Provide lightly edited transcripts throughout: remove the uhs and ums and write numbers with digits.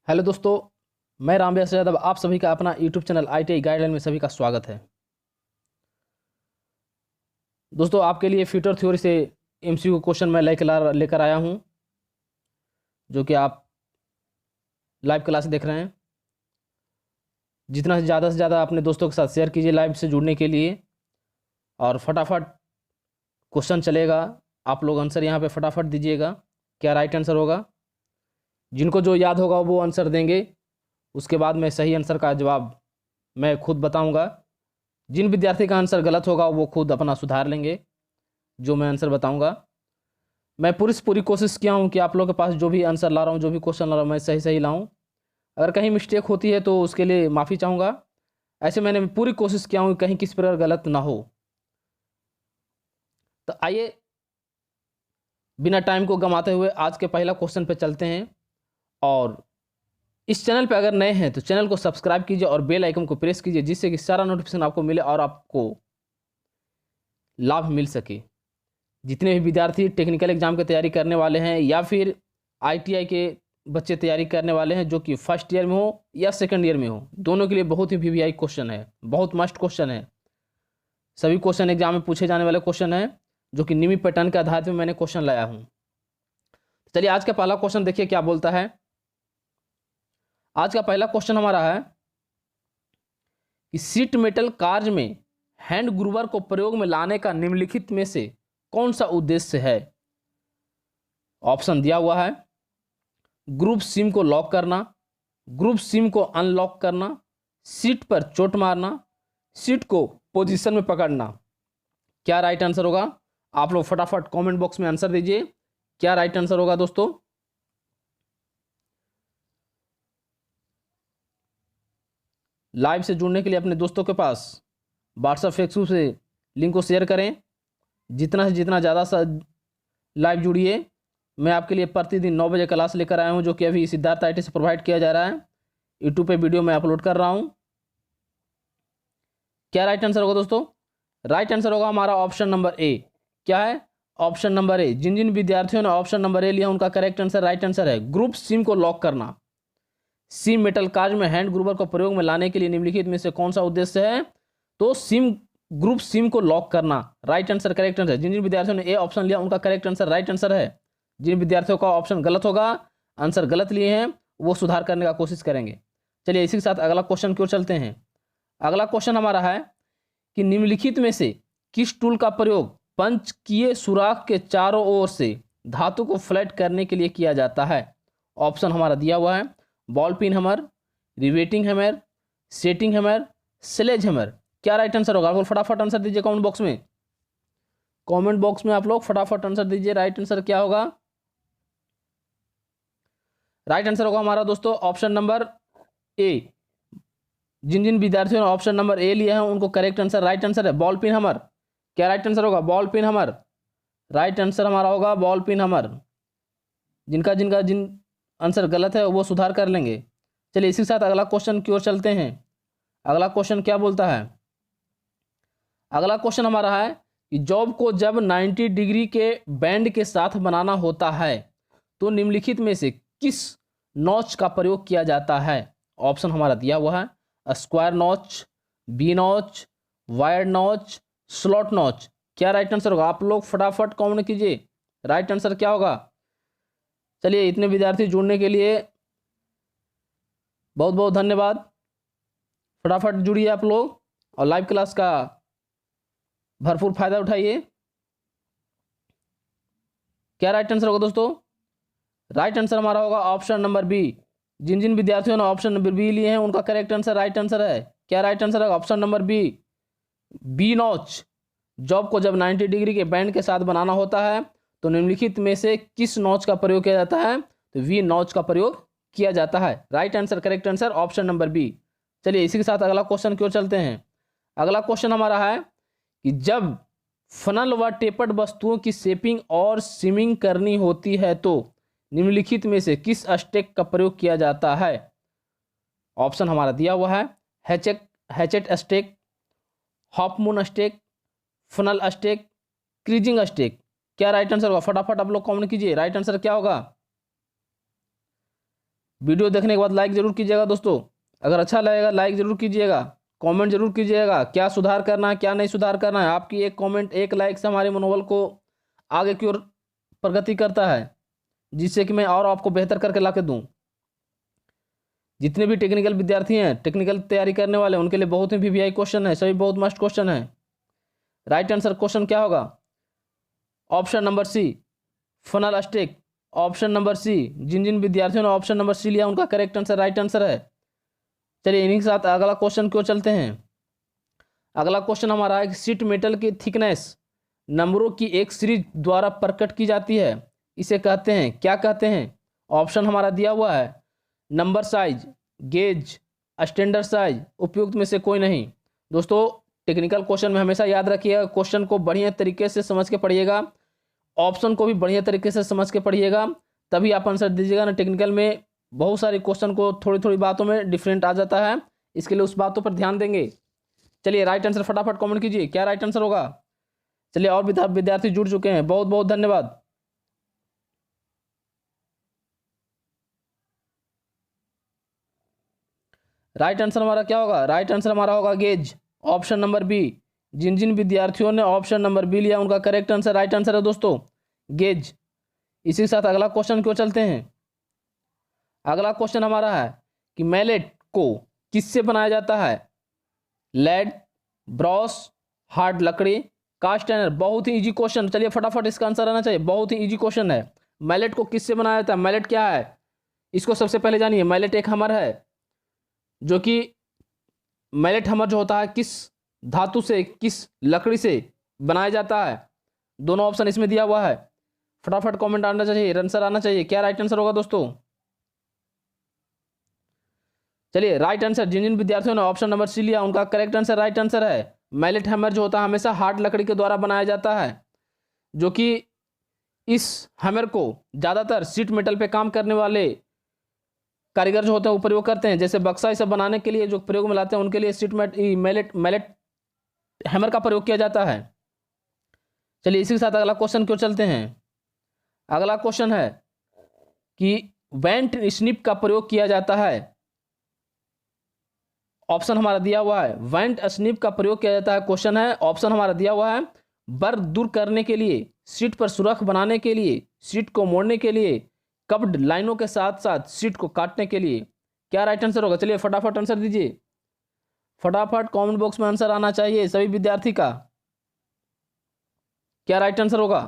Hello दोस्तों, मैं रामव्यास यादव आप सभी का अपना यूट्यूब चैनल ITI गाइडलाइन में सभी का स्वागत है। दोस्तों, आपके लिए फ्यूचर थ्योरी से MCQ क्वेश्चन मैं लेकर आया हूं, जो कि आप लाइव क्लास देख रहे हैं। जितना से ज़्यादा अपने दोस्तों के साथ शेयर कीजिए लाइव से जुड़ने के लिए, और फटाफट क्वेश्चन चलेगा। आप लोग आंसर यहाँ पे फटाफट दीजिएगा। क्या राइट आंसर होगा, जिनको जो याद होगा वो आंसर देंगे। उसके बाद मैं सही आंसर का जवाब मैं खुद बताऊंगा। जिन विद्यार्थी का आंसर गलत होगा वो खुद अपना सुधार लेंगे, जो मैं आंसर बताऊंगा। मैं पूरी से पूरी कोशिश किया हूं कि आप लोगों के पास जो भी आंसर ला रहा हूं, जो भी क्वेश्चन ला रहा हूं, मैं सही सही लाऊं। अगर कहीं मिस्टेक होती है तो उसके लिए माफ़ी चाहूँगा। ऐसे मैंने पूरी कोशिश किया हूँ कहीं किसी प्रकार गलत ना हो। तो आइए बिना टाइम को गंवाते हुए आज के पहला क्वेश्चन पे चलते हैं। और इस चैनल पे अगर नए हैं तो चैनल को सब्सक्राइब कीजिए और बेल आइकन को प्रेस कीजिए, जिससे कि सारा नोटिफिकेशन आपको मिले और आपको लाभ मिल सके। जितने भी विद्यार्थी टेक्निकल एग्जाम की तैयारी करने वाले हैं या फिर ITI के बच्चे तैयारी करने वाले हैं, जो कि फर्स्ट ईयर में हो या सेकंड ईयर में हो, दोनों के लिए बहुत ही VVI क्वेश्चन है, बहुत मस्ट क्वेश्चन है। सभी क्वेश्चन एग्जाम में पूछे जाने वाले क्वेश्चन है, जो कि निमी पैटर्न के आधार पर मैंने क्वेश्चन लाया हूँ। चलिए आज का पहला क्वेश्चन देखिए क्या बोलता है। आज का पहला क्वेश्चन हमारा है कि सीट मेटल कार्य में हैंड ग्रूवर को प्रयोग में लाने का निम्नलिखित में से कौन सा उद्देश्य है। ऑप्शन दिया हुआ है: ग्रुप सिम को लॉक करना, ग्रुप सिम को अनलॉक करना, सीट पर चोट मारना, सीट को पोजीशन में पकड़ना। क्या राइट आंसर होगा? आप लोग फटाफट कमेंट बॉक्स में आंसर दीजिए। क्या राइट आंसर होगा दोस्तों? लाइव से जुड़ने के लिए अपने दोस्तों के पास व्हाट्सएप फेसबुक से लिंक को शेयर करें। जितना से जितना ज़्यादा लाइव जुड़िए। मैं आपके लिए प्रतिदिन 9 बजे क्लास लेकर आया हूं, जो कि अभी सिद्धार्थ IT से प्रोवाइड किया जा रहा है। यूट्यूब पे वीडियो मैं अपलोड कर रहा हूं। क्या राइट आंसर होगा दोस्तों? राइट आंसर होगा हमारा ऑप्शन नंबर ए। क्या है? Option number A. जिन जिन विद्यार्थियों ने ऑप्शन नंबर ए लिया उनका करेक्ट आंसर राइट आंसर है ग्रुप सिम को लॉक करना। सिम मेटल कार्य में हैंड ग्रूवर को प्रयोग में लाने के लिए निम्नलिखित में से कौन सा उद्देश्य है? तो ग्रुप सिम को लॉक करना राइट आंसर, करेक्ट आंसर। जिन जिन विद्यार्थियों ने ए ऑप्शन लिया उनका करेक्ट आंसर राइट आंसर है। जिन विद्यार्थियों का ऑप्शन गलत होगा, आंसर गलत लिए हैं, वो सुधार करने का कोशिश करेंगे। चलिए इसी के साथ अगला क्वेश्चन की ओर चलते हैं। अगला क्वेश्चन हमारा है कि निम्नलिखित में से किस टूल का प्रयोग पंचकीय सुराख के चारों ओर से धातु को फ्लैट करने के लिए किया जाता है। ऑप्शन हमारा दिया हुआ है: ball peen hammer, riveting hammer, setting hammer, sledge hammer. क्या राइट आंसर होगा? आप लोग फटाफट आंसर दीजिए कमेंट बॉक्स में। कमेंट बॉक्स में आप लोग फटाफट आंसर दीजिए। राइट आंसर क्या होगा? राइट आंसर होगा हमारा दोस्तों ऑप्शन नंबर ए। जिन जिन विद्यार्थियों ने ऑप्शन नंबर ए लिया है उनको करेक्ट आंसर राइट आंसर है बॉल पिन हैमर। क्या राइट आंसर होगा? Ball peen hammer. Right answer हमारा होगा बॉल पिन हैमर। जिन आंसर गलत है वो सुधार कर लेंगे। चलिए इसी के साथ अगला क्वेश्चन की ओर चलते हैं। अगला क्वेश्चन क्या बोलता है? अगला क्वेश्चन हमारा है कि जॉब को जब 90 डिग्री के बैंड के साथ बनाना होता है तो निम्नलिखित में से किस नॉच का प्रयोग किया जाता है। ऑप्शन हमारा दिया हुआ है: square notch, B notch, wire notch, slot notch. क्या राइट आंसर होगा? आप लोग फटाफट कमेंट कीजिए। राइट आंसर क्या होगा? चलिए इतने विद्यार्थी जुड़ने के लिए बहुत बहुत धन्यवाद। फटाफट जुड़िए आप लोग और लाइव क्लास का भरपूर फायदा उठाइए। क्या राइट आंसर होगा दोस्तों? राइट आंसर हमारा होगा ऑप्शन नंबर बी। जिन जिन विद्यार्थियों ने ऑप्शन नंबर बी लिए हैं उनका करेक्ट आंसर राइट आंसर है। क्या राइट आंसर है? Option number B, B notch. Job को जब 90 डिग्री के बैंड के साथ बनाना होता है तो निम्नलिखित में से किस नॉच का प्रयोग किया जाता है? तो वी नॉच का प्रयोग किया जाता है। Right answer, correct answer option number B. चलिए इसी के साथ अगला क्वेश्चन की ओर चलते हैं। अगला क्वेश्चन हमारा है कि जब फनल व टेपर्ड वस्तुओं की शेपिंग और सिमिंग करनी होती है तो निम्नलिखित में से किस स्टेक का प्रयोग किया जाता है। ऑप्शन हमारा दिया हुआ है: hatchet stake, half moon stake, funnel stake, creasing stake. क्या राइट आंसर होगा? फटाफट आप लोग कमेंट कीजिए। राइट आंसर क्या होगा? वीडियो देखने के बाद लाइक जरूर कीजिएगा दोस्तों, अगर अच्छा लगेगा लाइक जरूर कीजिएगा, कमेंट जरूर कीजिएगा क्या सुधार करना है क्या नहीं सुधार करना है। आपकी एक कमेंट एक लाइक से हमारे मनोबल को आगे की ओर प्रगति करता है, जिससे कि मैं और आपको बेहतर करके ला के दूँ। जितने भी टेक्निकल विद्यार्थी हैं, टेक्निकल तैयारी करने वाले, उनके लिए बहुत ही वीवीआई क्वेश्चन है, सभी बहुत मस्ट क्वेश्चन है। राइट आंसर क्वेश्चन क्या होगा? Option number C funnel stack, option number C. जिन जिन विद्यार्थियों ने ऑप्शन नंबर सी लिया उनका करेक्ट आंसर राइट आंसर है। चलिए इन्हीं के साथ अगला क्वेश्चन क्यों चलते हैं। अगला क्वेश्चन हमारा है शीट मेटल की थिकनेस नंबरों की एक सीरीज द्वारा प्रकट की जाती है, इसे कहते हैं क्या कहते हैं? ऑप्शन हमारा दिया हुआ है number size, gauge, standard size, उपयुक्त में से कोई नहीं। दोस्तों टेक्निकल क्वेश्चन में हमेशा याद रखिएगा, क्वेश्चन को बढ़िया तरीके से समझ के पढ़िएगा, ऑप्शन को भी बढ़िया तरीके से समझ के पढ़िएगा, तभी आप आंसर दीजिएगा ना। टेक्निकल में बहुत सारे क्वेश्चन को थोड़ी थोड़ी बातों में डिफरेंट आ जाता है, इसके लिए उस बातों पर ध्यान देंगे। चलिए राइट आंसर फटाफट कमेंट कीजिए, क्या राइट आंसर होगा। चलिए और विद्यार्थी जुड़ चुके हैं, बहुत बहुत धन्यवाद। राइट आंसर हमारा क्या होगा? राइट आंसर हमारा होगा गेज, ऑप्शन नंबर बी। जिन जिन विद्यार्थियों ने ऑप्शन नंबर बी लिया उनका करेक्ट आंसर राइट आंसर है दोस्तों, गेज। इसी के साथ अगला क्वेश्चन क्यों चलते हैं। अगला क्वेश्चन हमारा है कि मैलेट को किससे बनाया जाता है? लेड, ब्रॉस, हार्ड लकड़ी, कास्ट आयरन। बहुत ही इजी क्वेश्चन, चलिए फटाफट इसका आंसर आना चाहिए, बहुत ही इजी क्वेश्चन है। मैलेट को किससे बनाया जाता है? मैलेट क्या है इसको सबसे पहले जानिए। मैलेट एक हमर है, जो कि मैलेट हमर जो होता है किस धातु से किस लकड़ी से बनाया जाता है, दोनों ऑप्शन इसमें दिया हुआ है। फटाफट कमेंट आना चाहिए, आंसर आना चाहिए, क्या राइट आंसर होगा दोस्तों। चलिए राइट आंसर जिन जिन विद्यार्थियों ने ऑप्शन नंबर सी लिया उनका करेक्ट आंसर राइट आंसर है। मैलेट हैमर जो होता है हमेशा हार्ड लकड़ी के द्वारा बनाया जाता है, जो कि इस हैमर को ज़्यादातर सीट मेटल पे काम करने वाले कारीगर जो होते हैं वो प्रयोग करते हैं। जैसे बक्सा ये सब बनाने के लिए जो प्रयोग में लाते हैं उनके लिए सीट मैलेट हैमर का प्रयोग किया जाता है। चलिए इसी के साथ अगला क्वेश्चन क्यों चलते हैं। अगला क्वेश्चन है कि वेंट स्निप का प्रयोग किया जाता है। ऑप्शन हमारा दिया हुआ है वेंट स्निप का प्रयोग किया जाता है, क्वेश्चन है ऑप्शन हमारा दिया हुआ है बर्र दूर करने के लिए, सीट पर सुरख बनाने के लिए, सीट को मोड़ने के लिए, कब्ड लाइनों के साथ साथ सीट को काटने के लिए। क्या राइट आंसर होगा? चलिए फटाफट आंसर दीजिए, फटाफट कमेंट बॉक्स में आंसर आना चाहिए सभी विद्यार्थी का, क्या राइट आंसर होगा।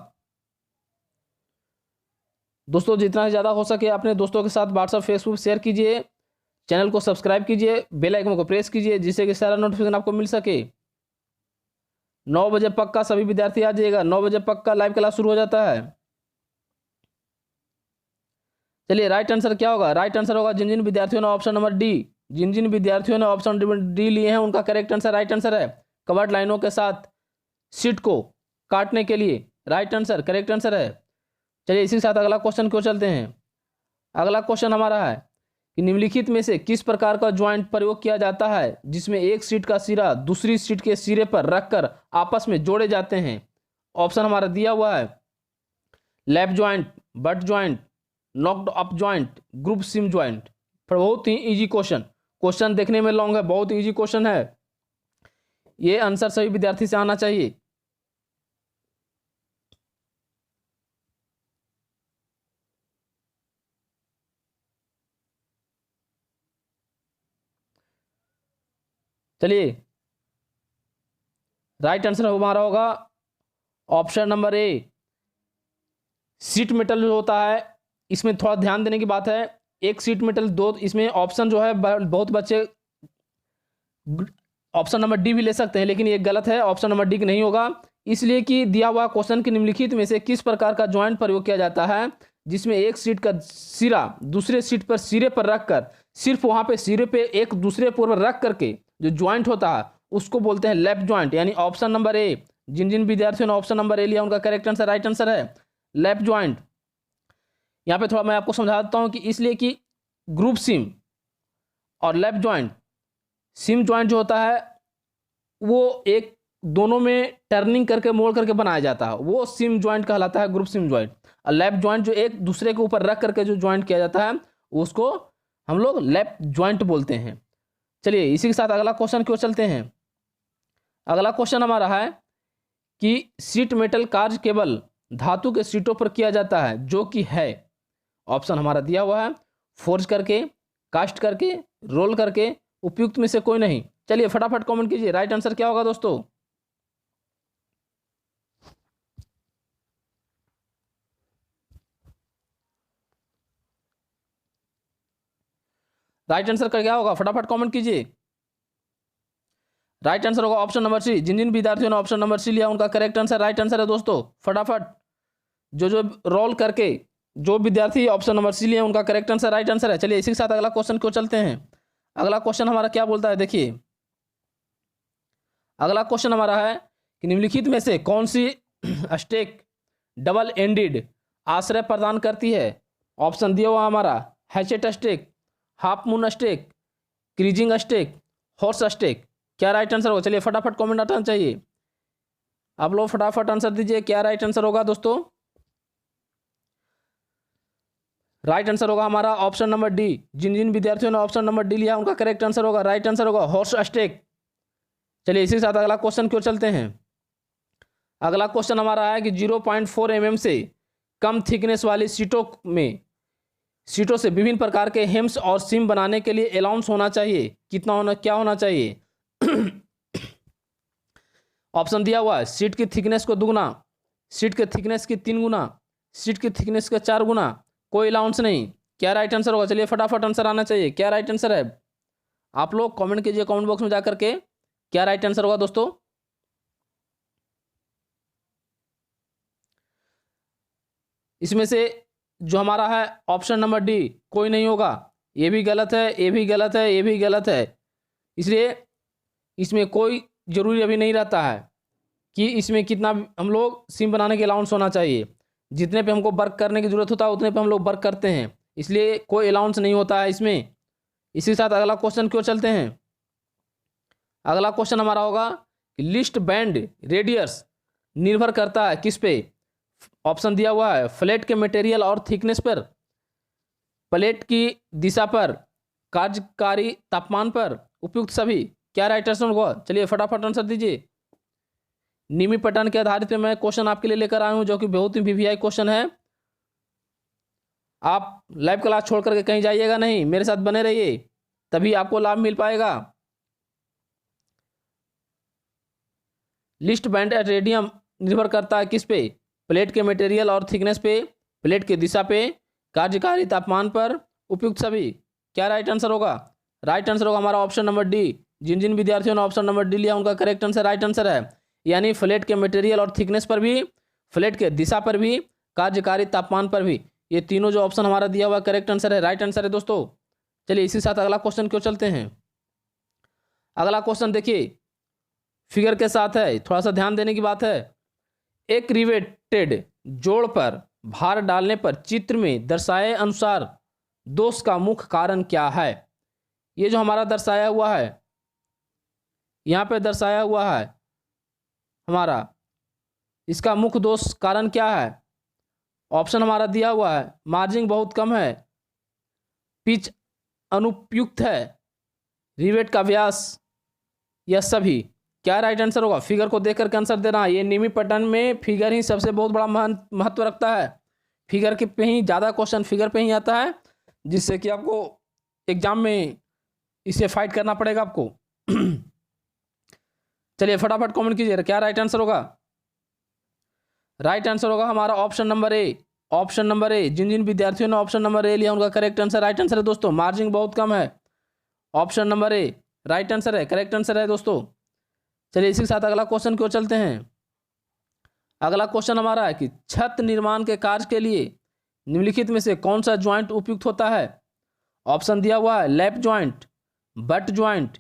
दोस्तों जितना ज़्यादा हो सके अपने दोस्तों के साथ व्हाट्सएप फेसबुक शेयर कीजिए, चैनल को सब्सक्राइब कीजिए, बेल आइकन को प्रेस कीजिए, जिससे कि सारा नोटिफिकेशन आपको मिल सके। 9 बजे पक्का सभी विद्यार्थी आ जाइएगा, 9 बजे पक्का लाइव क्लास शुरू हो जाता है। चलिए राइट आंसर क्या होगा? राइट आंसर होगा जिन जिन विद्यार्थियों ने ऑप्शन नंबर डी, जिन जिन विद्यार्थियों ने ऑप्शन डी लिए हैं उनका करेक्ट आंसर राइट आंसर है। कवर्ड लाइनों के साथ सीट को काटने के लिए, राइट आंसर करेक्ट आंसर है। चलिए इसी के साथ अगला क्वेश्चन क्यों चलते हैं। अगला क्वेश्चन हमारा है कि निम्नलिखित में से किस प्रकार का ज्वाइंट प्रयोग किया जाता है जिसमें एक सीट का सिरा दूसरी सीट के सिरे पर रखकर आपस में जोड़े जाते हैं। ऑप्शन हमारा दिया हुआ है lap joint, but joint, knocked up joint, group SIM joint. बहुत ही इजी क्वेश्चन, क्वेश्चन देखने में लॉन्ग है, बहुत इजी क्वेश्चन है, ये आंसर सभी विद्यार्थी से आना चाहिए। चलिए राइट आंसर हमारा होगा ऑप्शन नंबर ए। सीट मेटल जो होता है इसमें थोड़ा ध्यान देने की बात है, एक सीट मेटल दो, इसमें ऑप्शन जो है बहुत बच्चे ऑप्शन नंबर डी भी ले सकते हैं, लेकिन ये गलत है, ऑप्शन नंबर डी नहीं होगा। इसलिए कि दिया हुआ क्वेश्चन के निम्नलिखित में से किस प्रकार का ज्वाइंट प्रयोग किया जाता है जिसमें एक सीट का सिरा दूसरे सीट पर सिरे पर रखकर सिर्फ वहां पे सिरे पे एक दूसरे पर रख करके जो ज्वाइंट होता है उसको बोलते हैं लैप ज्वाइंट, यानी ऑप्शन नंबर ए। जिन जिन विद्यार्थियों ने ऑप्शन नंबर ए लिया उनका करेक्ट आंसर राइट आंसर है लैप ज्वाइंट। यहाँ पे थोड़ा मैं आपको समझा देता हूँ कि इसलिए कि ग्रुप सिम और लैप ज्वाइंट, सिम ज्वाइंट जो होता है वो एक दोनों में टर्निंग करके मोड़ करके बनाया जाता है, वो सिम ज्वाइंट कहलाता है, ग्रुप सिम ज्वाइंट। और लैप ज्वाइंट जो एक दूसरे के ऊपर रख करके जो ज्वाइंट किया जाता है उसको हम लोग लैप ज्वाइंट बोलते हैं। चलिए इसी के साथ अगला क्वेश्चन क्यों चलते हैं। अगला क्वेश्चन हमारा है कि सीट मेटल कार्य केवल धातु के सीटों पर किया जाता है जो कि है, ऑप्शन हमारा दिया हुआ है, फोर्ज करके, कास्ट करके, रोल करके, उपयुक्त में से कोई नहीं। चलिए फटाफट कमेंट कीजिए राइट आंसर क्या होगा दोस्तों। राइट आंसर का क्या होगा, फटाफट कमेंट कीजिए। राइट आंसर होगा ऑप्शन नंबर सी। जिन जिन विद्यार्थियों ने ऑप्शन नंबर सी लिया उनका करेक्ट आंसर राइट आंसर है दोस्तों। फटाफट जो रोल करके जो विद्यार्थी ऑप्शन नंबर सी लिए उनका करेक्ट आंसर राइट आंसर है। चलिए इसी के साथ अगला क्वेश्चन क्यों चलते हैं। अगला क्वेश्चन हमारा क्या बोलता है, देखिए अगला क्वेश्चन हमारा है कि निम्नलिखित में से कौन सी स्टेक डबल एंडेड आश्रय प्रदान करती है। ऑप्शन दिया हुआ हमारा hatchet stake, half moon stake, creasing stake, horse stake. क्या राइट आंसर होगा, चलिए फटाफट कमेंट आना चाहिए। आप लोग फटाफट आंसर दीजिए क्या राइट आंसर होगा दोस्तों। राइट आंसर होगा हमारा ऑप्शन नंबर डी। जिन जिन विद्यार्थियों ने ऑप्शन नंबर डी लिया उनका करेक्ट आंसर होगा, राइट आंसर होगा हॉर्स स्टेक। चलिए इसी के साथ अगला क्वेश्चन क्यों चलते हैं। अगला क्वेश्चन हमारा है कि 0.4 mm से कम थिकनेस वाली सीटों से विभिन्न प्रकार के हेम्स और सिम बनाने के लिए अलाउंस होना चाहिए। कितना होना, क्या होना चाहिए। ऑप्शन दिया हुआ है सीट की थिकनेस को दुगुना, सीट के थिकनेस की 3 गुना, सीट की थिकनेस का 4 गुना, कोई अलाउंस नहीं। क्या राइट आंसर होगा, चलिए फटाफट आंसर आना चाहिए। क्या राइट आंसर है, आप लोग कमेंट कीजिए कमेंट बॉक्स में जाकर के क्या राइट आंसर होगा दोस्तों। इसमें से जो हमारा है ऑप्शन नंबर डी कोई नहीं होगा, ये भी गलत है, ये भी गलत है, ये भी गलत है। इसलिए इसमें कोई जरूरी अभी नहीं रहता है कि इसमें कितना हम लोग सिम बनाने के अलाउंस होना चाहिए। जितने पे हमको वर्क करने की जरूरत होता है उतने पे हम लोग वर्क करते हैं, इसलिए कोई अलाउंस नहीं होता है इसमें। इसी के साथ अगला क्वेश्चन क्यों चलते हैं। अगला क्वेश्चन हमारा होगा कि लिस्ट बैंड रेडियस निर्भर करता है किस पे। ऑप्शन दिया हुआ है फ्लैट के मटेरियल और थिकनेस पर, प्लेट की दिशा पर, कार्यकारी तापमान पर, उपयुक्त सभी। क्या राइट आंसर होगा, चलिए फटाफट आंसर दीजिए। निमी पैटर्न के आधारित पे मैं क्वेश्चन आपके लिए लेकर आया हूं जो कि बहुत ही वीवीआई क्वेश्चन है। आप लाइव क्लास छोड़ करके कहीं जाइएगा नहीं, मेरे साथ बने रहिए तभी आपको लाभ मिल पाएगा। लिस्ट बैंड एट रेडियम निर्भर करता है किस पे, प्लेट के मटेरियल और थिकनेस पे, प्लेट की दिशा पे, कार्यकारी तापमान पर, उपयुक्त सभी। क्या राइट आंसर होगा, राइट आंसर होगा हमारा ऑप्शन नंबर डी। जिन जिन विद्यार्थियों ने ऑप्शन नंबर डी लिया उनका करेक्ट आंसर राइट आंसर है। यानी फ्लैट के मटेरियल और थिकनेस पर भी, फ्लैट के दिशा पर भी, कार्यकारी तापमान पर भी, ये तीनों जो ऑप्शन हमारा दिया हुआ करेक्ट आंसर है, राइट आंसर है दोस्तों। चलिए इसी साथ अगला क्वेश्चन क्यों चलते हैं। अगला क्वेश्चन देखिए फिगर के साथ है, थोड़ा सा ध्यान देने की बात है। एक रिवेटेड जोड़ पर भार डालने पर चित्र में दर्शाए अनुसार दोष का मुख्य कारण क्या है। ये जो हमारा दर्शाया हुआ है, यहाँ पे दर्शाया हुआ है हमारा, इसका मुख्य दोष कारण क्या है। ऑप्शन हमारा दिया हुआ है मार्जिन बहुत कम है, पिच अनुपयुक्त है, रिवेट का व्यास, यह सभी। क्या राइट आंसर होगा, फिगर को देख करके आंसर देना। ये निमी पैटर्न में फिगर ही सबसे बहुत बड़ा महत्व रखता है। फिगर के पे ही ज़्यादा क्वेश्चन फिगर पे ही आता है, जिससे कि आपको एग्जाम में इसे फाइट करना पड़ेगा आपको। चलिए फटाफट कमेंट कीजिए क्या राइट आंसर होगा। राइट आंसर होगा हमारा option number A. Option number A, जिन जिन विद्यार्थियों ने ऑप्शन नंबर ए लिया उनका करेक्ट आंसर राइट आंसर है दोस्तों। मार्जिन बहुत कम है, ऑप्शन नंबर ए राइट आंसर है, करेक्ट आंसर है दोस्तों। चलिए इसी के साथ अगला क्वेश्चन क्यों चलते हैं। अगला क्वेश्चन हमारा है कि छत निर्माण के कार्य के लिए निम्नलिखित में से कौन सा ज्वाइंट उपयुक्त होता है। ऑप्शन दिया हुआ है lap joint, but joint,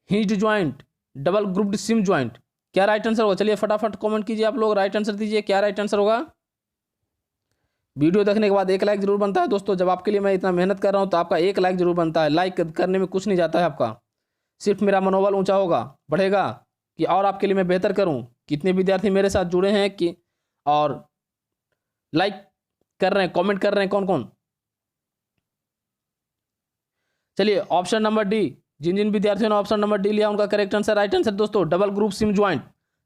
hinged joint, double grouped SIM joint. क्या राइट आंसर होगा, चलिए फटाफट कमेंट कीजिए आप लोग, राइट आंसर दीजिए क्या राइट आंसर होगा। वीडियो देखने के बाद 1 लाइक जरूर बनता है दोस्तों। जब आपके लिए मैं इतना मेहनत कर रहा हूँ तो आपका 1 लाइक जरूर बनता है। लाइक करने में कुछ नहीं जाता है आपका, सिर्फ मेरा मनोबल ऊंचा होगा, बढ़ेगा कि और आपके लिए मैं बेहतर करूं। कितने विद्यार्थी मेरे साथ जुड़े हैं कि और लाइक कर रहे हैं, कमेंट कर रहे हैं, कौन कौन। चलिए ऑप्शन नंबर डी, जिन जिन विद्यार्थियों ने ऑप्शन नंबर डी लिया उनका करेक्ट आंसर, राइट आंसर दोस्तों डबल ग्रुप सिम ज्वाइंट।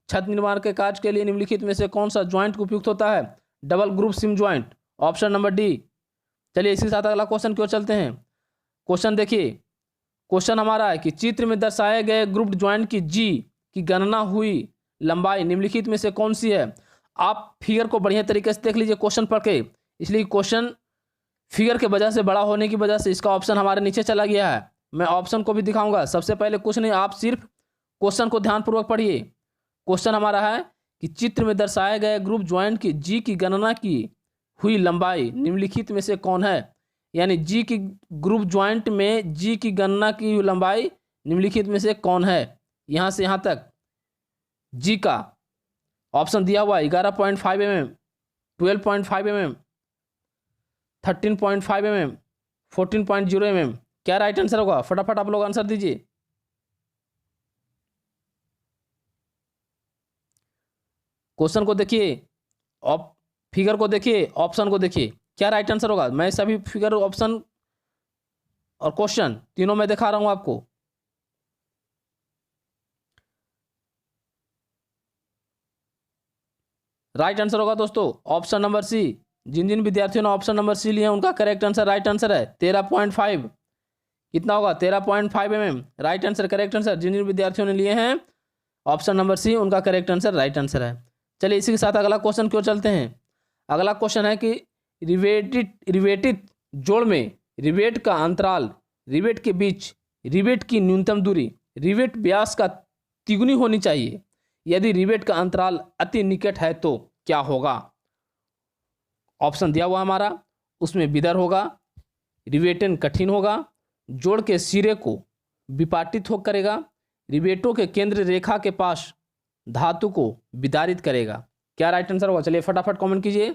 छत निर्माण के कार्य के लिए निम्नलिखित में से कौन सा ज्वाइंट उपयुक्त होता है? Double group SIM joint, option number D. चलिए इसी के साथ अगला क्वेश्चन क्यों चलते हैं। क्वेश्चन देखिए, क्वेश्चन हमारा है कि चित्र में दर्शाए गए ग्रुप ज्वाइंट की जी की गणना हुई लंबाई निम्नलिखित में से कौन सी है? आप फिगर को बढ़िया तरीके से देख लीजिए क्वेश्चन पढ़ के, इसलिए क्वेश्चन फिगर के वजह से बड़ा होने की वजह से इसका ऑप्शन हमारे नीचे चला गया है। मैं ऑप्शन को भी दिखाऊंगा। सबसे पहले कुछ नहीं, आप सिर्फ क्वेश्चन को ध्यानपूर्वक पढ़िए। क्वेश्चन हमारा है कि चित्र में दर्शाए गए ग्रुप ज्वाइंट की जी की गणना की हुई लंबाई निम्नलिखित में से कौन है? यानी जी की ग्रुप ज्वाइंट में जी की गणना की हुई लंबाई निम्नलिखित में से कौन है? यहाँ से यहाँ तक जी का ऑप्शन दिया हुआ है 11.5 mm, 12.5 mm, 13.5 mm, 14.0 mm। क्या राइट आंसर होगा? फटाफट आप लोग आंसर दीजिए। क्वेश्चन को देखिए, फिगर को देखिए, ऑप्शन को देखिए, क्या राइट आंसर होगा? मैं सभी फिगर, ऑप्शन और क्वेश्चन तीनों में दिखा रहा हूं आपको। राइट आंसर होगा दोस्तों ऑप्शन नंबर सी। जिन जिन विद्यार्थियों ने ऑप्शन नंबर सी लिया उनका करेक्ट आंसर, राइट आंसर है 13.5। कितना होगा? 13.5 mm, right answer, correct answer. जिन जिन विद्यार्थियों ने लिए हैं ऑप्शन नंबर सी उनका करेक्ट आंसर, राइट आंसर है। चलिए इसी के साथ अगला क्वेश्चन क्यों चलते हैं। अगला क्वेश्चन है कि रिवेटित जोड़ में रिवेट का अंतराल, रिवेट के बीच रिवेट की न्यूनतम दूरी रिवेट व्यास का तिगुनी होनी चाहिए। यदि रिवेट का अंतराल अति निकट है तो क्या होगा? ऑप्शन दिया हुआ हमारा, उसमें विदर होगा, रिवेटन कठिन होगा, जोड़ के सिरे को विपाटित हो करेगा, रिवेटों के केंद्र रेखा के पास धातु को विदारित करेगा। क्या राइट आंसर होगा? चलिए फटाफट कमेंट कीजिए।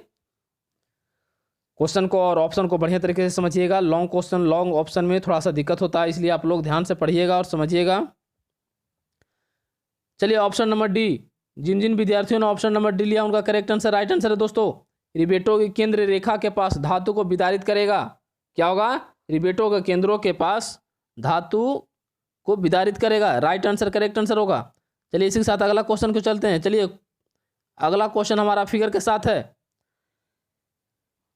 क्वेश्चन को और ऑप्शन को बढ़िया तरीके से समझिएगा। लॉन्ग क्वेश्चन, लॉन्ग ऑप्शन में थोड़ा सा दिक्कत होता है, इसलिए आप लोग ध्यान से पढ़िएगा और समझिएगा। चलिए ऑप्शन नंबर डी, जिन जिन विद्यार्थियों ने ऑप्शन नंबर डी लिया उनका करेक्ट आंसर, राइट आंसर है दोस्तों। रिवेटों की केंद्र रेखा के पास धातु को विदारित करेगा। क्या होगा? रिवेटों के केंद्रों के पास धातु को विदारित करेगा, राइट आंसर, करेक्ट आंसर होगा। चलिए इसी के साथ अगला क्वेश्चन को चलते हैं। चलिए अगला क्वेश्चन हमारा फिगर के साथ है।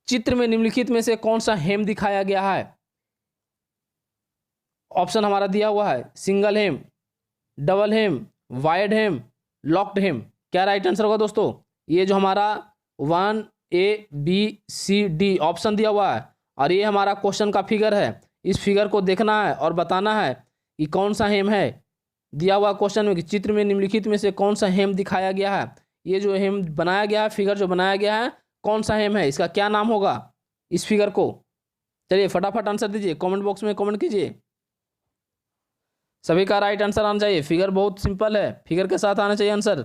चित्र में निम्नलिखित में से कौन सा हेम दिखाया गया है? ऑप्शन हमारा दिया हुआ है सिंगल हेम, डबल हेम, वाइड हेम, लॉक्ड हेम। क्या राइट आंसर होगा दोस्तों? ये जो हमारा 1 A B C D option दिया हुआ है और ये हमारा क्वेश्चन का फिगर है। इस फिगर को देखना है और बताना है कि कौन सा हेम है। दिया हुआ क्वेश्चन में कि चित्र में निम्नलिखित में से कौन सा हेम दिखाया गया है। ये जो हेम बनाया गया है, फिगर जो बनाया गया है, कौन सा हेम है, इसका क्या नाम होगा इस फिगर को? चलिए फटाफट आंसर दीजिए, कमेंट बॉक्स में कमेंट कीजिए। सभी का राइट आंसर आना चाहिए। फिगर बहुत सिंपल है, फिगर के साथ आना चाहिए आंसर।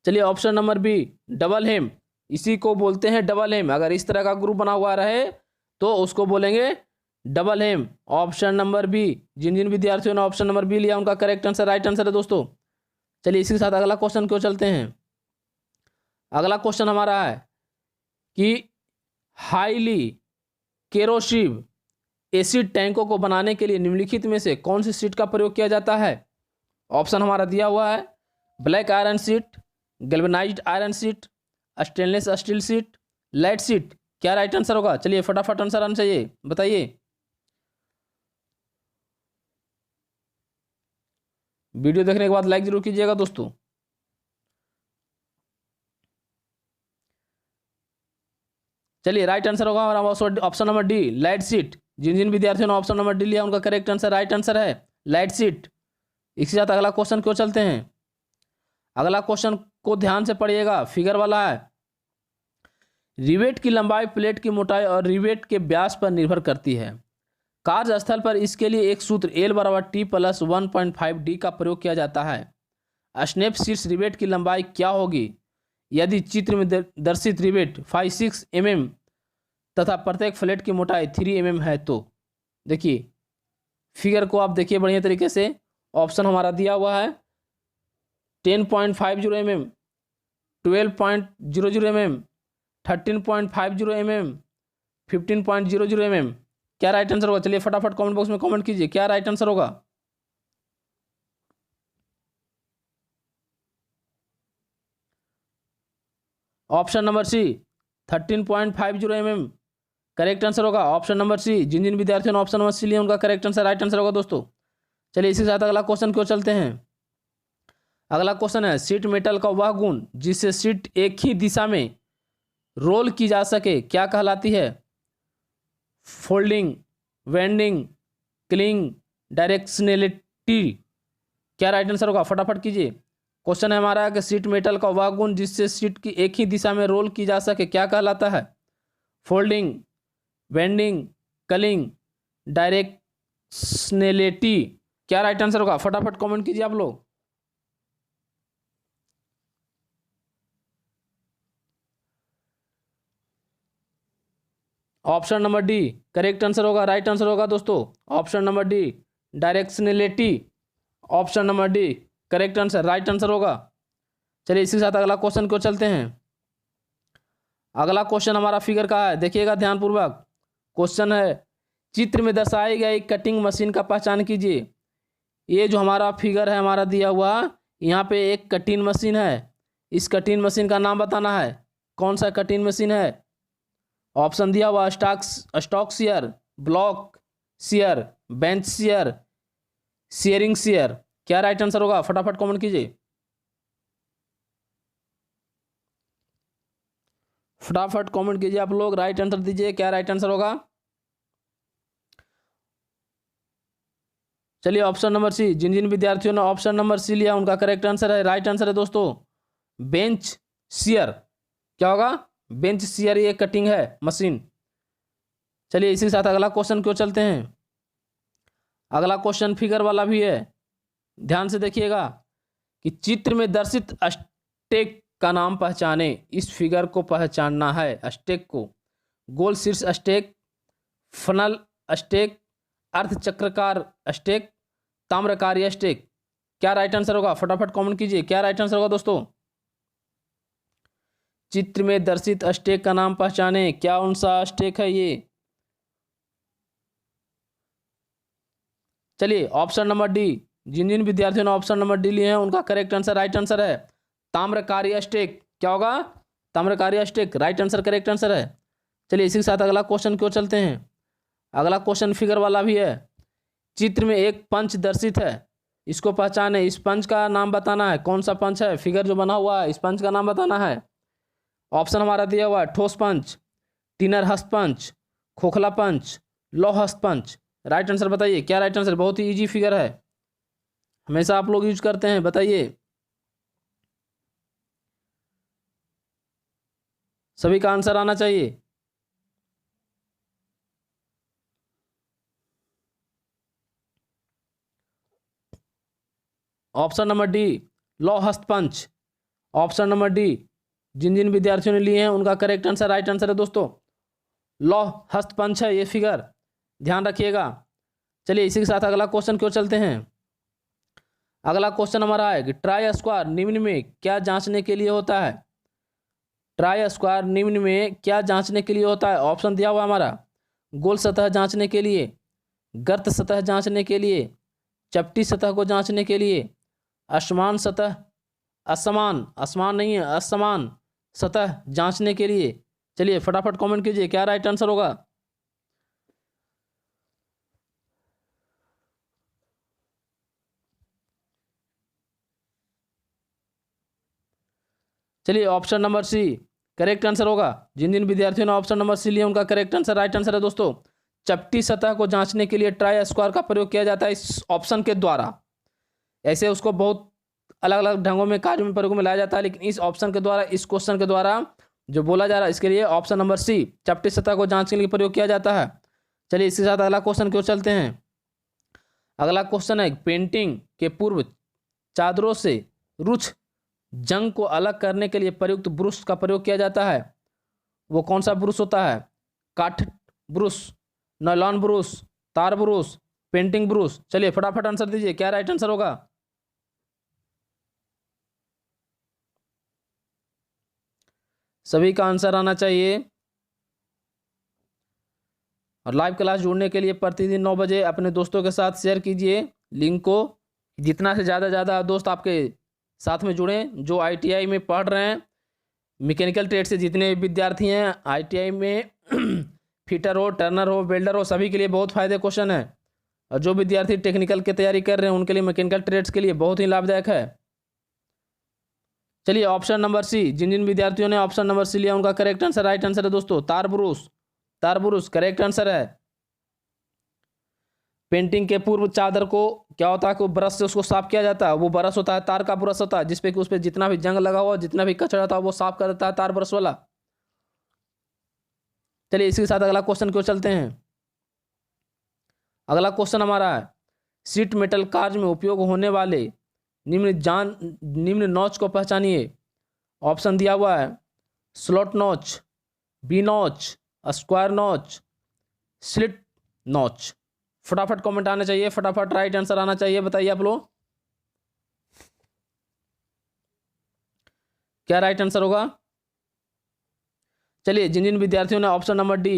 चलिए ऑप्शन नंबर बी, डबल हेम, इसी को बोलते हैं डबल हेम। अगर इस तरह का ग्रुप बना हुआ रहे तो उसको बोलेंगे डबल हेम। ऑप्शन नंबर बी, जिन जिन विद्यार्थियों ने ऑप्शन नंबर बी लिया उनका करेक्ट आंसर, राइट आंसर है दोस्तों। चलिए इसी के साथ अगला क्वेश्चन क्यों चलते हैं। अगला क्वेश्चन हमारा है कि हाईली केरोसिव एसिड टैंकों को बनाने के लिए निम्नलिखित में से कौन सी शीट का प्रयोग किया जाता है? ऑप्शन हमारा दिया हुआ है black iron sheet, galvanised iron sheet, stainless steel sheet, lead sheet. क्या राइट आंसर होगा? चलिए फटाफट आंसर आना चाहिए, बताइए। वीडियो देखने के बाद लाइक जरूर कीजिएगा दोस्तों। चलिए राइट आंसर होगा हमारा option number D, light sheet. जिन जिन विद्यार्थियों ने ऑप्शन नंबर डी लिया उनका करेक्ट आंसर, राइट आंसर है लाइट शीट। इसके साथ अगला क्वेश्चन क्यों चलते हैं। अगला क्वेश्चन को ध्यान से पढ़िएगा, फिगर वाला है। रिवेट की लंबाई प्लेट की मोटाई और रिवेट के व्यास पर निर्भर करती है। कार्यस्थल पर इसके लिए एक सूत्र L बराबर T प्लस 1.5D का प्रयोग किया जाता है। स्नैप शीर्ष रिवेट की लंबाई क्या होगी यदि चित्र में दर्शित रिवेट 5-6 mm तथा प्रत्येक फ्लेट की मोटाई 3 mm है तो? देखिए फिगर को आप देखिए बढ़िया तरीके से। ऑप्शन हमारा दिया हुआ है 10.50 mm, 12.00 mm, 13.50 mm, 15.00 mm। क्या राइट आंसर होगा? चलिए फटाफट कमेंट बॉक्स में कमेंट कीजिए, क्या राइट आंसर होगा? Option number C 13.50 mm correct answer होगा। ऑप्शन नंबर सी, जिन जिन विद्यार्थियों ने ऑप्शन नंबर सी लिया उनका करेक्ट आंसर राइट आंसर होगा दोस्तों। चलिए इसी के साथ अगला क्वेश्चन की ओर चलते हैं। अगला क्वेश्चन है, शीट मेटल का वह गुण जिससे शीट एक ही दिशा में रोल की जा सके क्या कहलाती है? Folding, vending, cling, directionality. क्या राइट आंसर होगा? फटाफट कीजिए। क्वेश्चन है हमारा कि शीट मेटल का वह गुण जिससे शीट की एक ही दिशा में रोल की जा सके क्या कहलाता है? Folding, bending, culling, directionality. क्या राइट आंसर होगा? फटाफट कमेंट कीजिए आप लोग। Option number D correct answer होगा, राइट आंसर होगा दोस्तों। Option number D directionality. Option number D correct answer, right answer होगा। चलिए इसी के साथ अगला क्वेश्चन को चलते हैं। अगला क्वेश्चन हमारा फिगर का है, देखिएगा ध्यानपूर्वक। क्वेश्चन है, चित्र में दर्शाई गई कटिंग मशीन का पहचान कीजिए। ये जो हमारा फिगर है हमारा दिया हुआ, यहाँ पे एक कटिंग मशीन है। इस कटिंग मशीन का नाम बताना है। कौन सा कटिंग मशीन है? ऑप्शन दिया हुआ, stock share, block share, bench share, sharing share. क्या राइट आंसर होगा? फटाफट कमेंट कीजिए। फटाफट कमेंट कीजिए आप लोग, राइट आंसर दीजिए, क्या राइट आंसर होगा? चलिए ऑप्शन नंबर सी, जिन जिन विद्यार्थियों ने ऑप्शन नंबर सी लिया उनका करेक्ट आंसर है, राइट आंसर है दोस्तों, बेंच शेयर। क्या होगा? बेंच शेयर, ये कटिंग है मशीन। चलिए इसी के साथ अगला क्वेश्चन क्यों चलते हैं। अगला क्वेश्चन फिगर वाला भी है, ध्यान से देखिएगा कि चित्र में दर्शित स्टेक का नाम पहचाने। इस फिगर को पहचानना है, स्टेक को। गोल शीर्ष स्टेक, फनल स्टेक, अर्धचक्राकार स्टेक, ताम्रकार्य स्टेक। क्या राइट आंसर होगा? फटाफट कमेंट कीजिए, क्या राइट आंसर होगा दोस्तों? चित्र में दर्शित स्टेक का नाम पहचाने, क्या कौन सा स्टेक है ये? चलिए ऑप्शन नंबर डी, जिन जिन विद्यार्थियों ने ऑप्शन नंबर डी लिए हैं उनका करेक्ट आंसर राइट आंसर है, ताम्रकार्य स्टेक। क्या होगा? ताम्रकार्य stake, right answer, correct answer है। चलिए इसी के साथ अगला क्वेश्चन क्यों चलते हैं। अगला क्वेश्चन फिगर वाला भी है। चित्र में एक पंच दर्शित है, इसको पहचाने। इस पंच का नाम बताना है, कौन सा पंच है? फिगर जो बना हुआ है इस पंच का नाम बताना है। ऑप्शन हमारा दिया हुआ है, ठोस पंच, टिनर हस्त पंच, खोखला पंच, लौह हस्त पंच। राइट आंसर बताइए, क्या राइट आंसर? बहुत ही इजी फिगर है, हमेशा आप लोग यूज करते हैं, बताइए। सभी का आंसर आना चाहिए। ऑप्शन नंबर डी लौह हस्त पंच। ऑप्शन नंबर डी, जिन जिन विद्यार्थियों ने लिए हैं उनका करेक्ट आंसर, राइट आंसर है दोस्तों, लौह हस्त पंच है ये फिगर, ध्यान रखिएगा। चलिए इसी के साथ अगला क्वेश्चन क्यों चलते हैं। अगला क्वेश्चन हमारा है कि ट्राई स्क्वायर निम्न में क्या जांचने के लिए होता है? ट्राई स्क्वायर निम्न में क्या जांचने के लिए होता है? ऑप्शन दिया हुआ हमारा, गोल सतह जांचने के लिए, गर्त सतह जांचने के लिए, चपटी सतह को जांचने के लिए, असमान सतह, असमान, असमान नहीं है, असमान सतह जांचने के लिए। चलिए फटाफट कमेंट कीजिए, क्या राइट आंसर होगा? चलिए option number C correct answer होगा। जिन जिन विद्यार्थियों ने ऑप्शन नंबर सी लिया उनका करेक्ट आंसर, राइट आंसर है दोस्तों, चपटी सतह को जांचने के लिए ट्राई स्क्वायर का प्रयोग किया जाता है इस ऑप्शन के द्वारा। ऐसे उसको बहुत अलग अलग ढंगों में कार्यों में प्रयोग में लाया जाता है, लेकिन इस ऑप्शन के द्वारा, इस क्वेश्चन के द्वारा जो बोला जा रहा है इसके लिए ऑप्शन नंबर सी चपटी सतह को जांचने के लिए प्रयोग किया जाता है। चलिए इसके साथ अगला क्वेश्चन क्यों चलते हैं। अगला क्वेश्चन है, पेंटिंग के पूर्व चादरों से रुक्ष जंग को अलग करने के लिए प्रयुक्त ब्रुश का प्रयोग किया जाता है। वो कौन सा ब्रुश होता है? काठ ब्रुश, नायलॉन ब्रुश, तार ब्रुश, पेंटिंग ब्रुश। चलिए फटाफट आंसर दीजिए, क्या राइट आंसर होगा? सभी का आंसर आना चाहिए। और लाइव क्लास जुड़ने के लिए प्रतिदिन 9 बजे अपने दोस्तों के साथ शेयर कीजिए लिंक को, जितना से ज़्यादा दोस्त आपके साथ में जुड़ें जो आईटीआई में पढ़ रहे हैं। मैकेनिकल ट्रेड से जितने विद्यार्थी हैं आईटीआई में फिटर हो, टर्नर हो, वेल्डर हो, सभी के लिए बहुत फ़ायदे क्वेश्चन है। और जो विद्यार्थी टेक्निकल की तैयारी कर रहे हैं उनके लिए मैकेनिकल ट्रेड्स के लिए बहुत ही लाभदायक है। चलिए ऑप्शन नंबर सी, जिन जिन विद्यार्थियों ने ऑप्शन नंबर सी लिया उनका करेक्ट आंसर, राइट आंसर है दोस्तों तारब्रुश। तारब्रुश करेक्ट आंसर है। पेंटिंग के पूर्व चादर को क्या होता है कि ब्रश से उसको साफ किया जाता है, वो ब्रश होता है तार का ब्रश होता है, जिसपे कि उस पर जितना भी जंग लगा हुआ, जितना भी कचरा था वो साफ कर देता है तार ब्रश वाला। चलिए इसी के साथ अगला क्वेश्चन क्यों चलते हैं। अगला क्वेश्चन हमारा है शीट मेटल कार्य में उपयोग होने वाले निम्न नॉच को पहचानिए। ऑप्शन दिया हुआ है slot notch, B notch, square notch, slit notch. फटाफट कमेंट आना चाहिए, फटाफट राइट आंसर आना चाहिए। बताइए आप लोग क्या राइट आंसर होगा। चलिए जिन जिन विद्यार्थियों ने option number D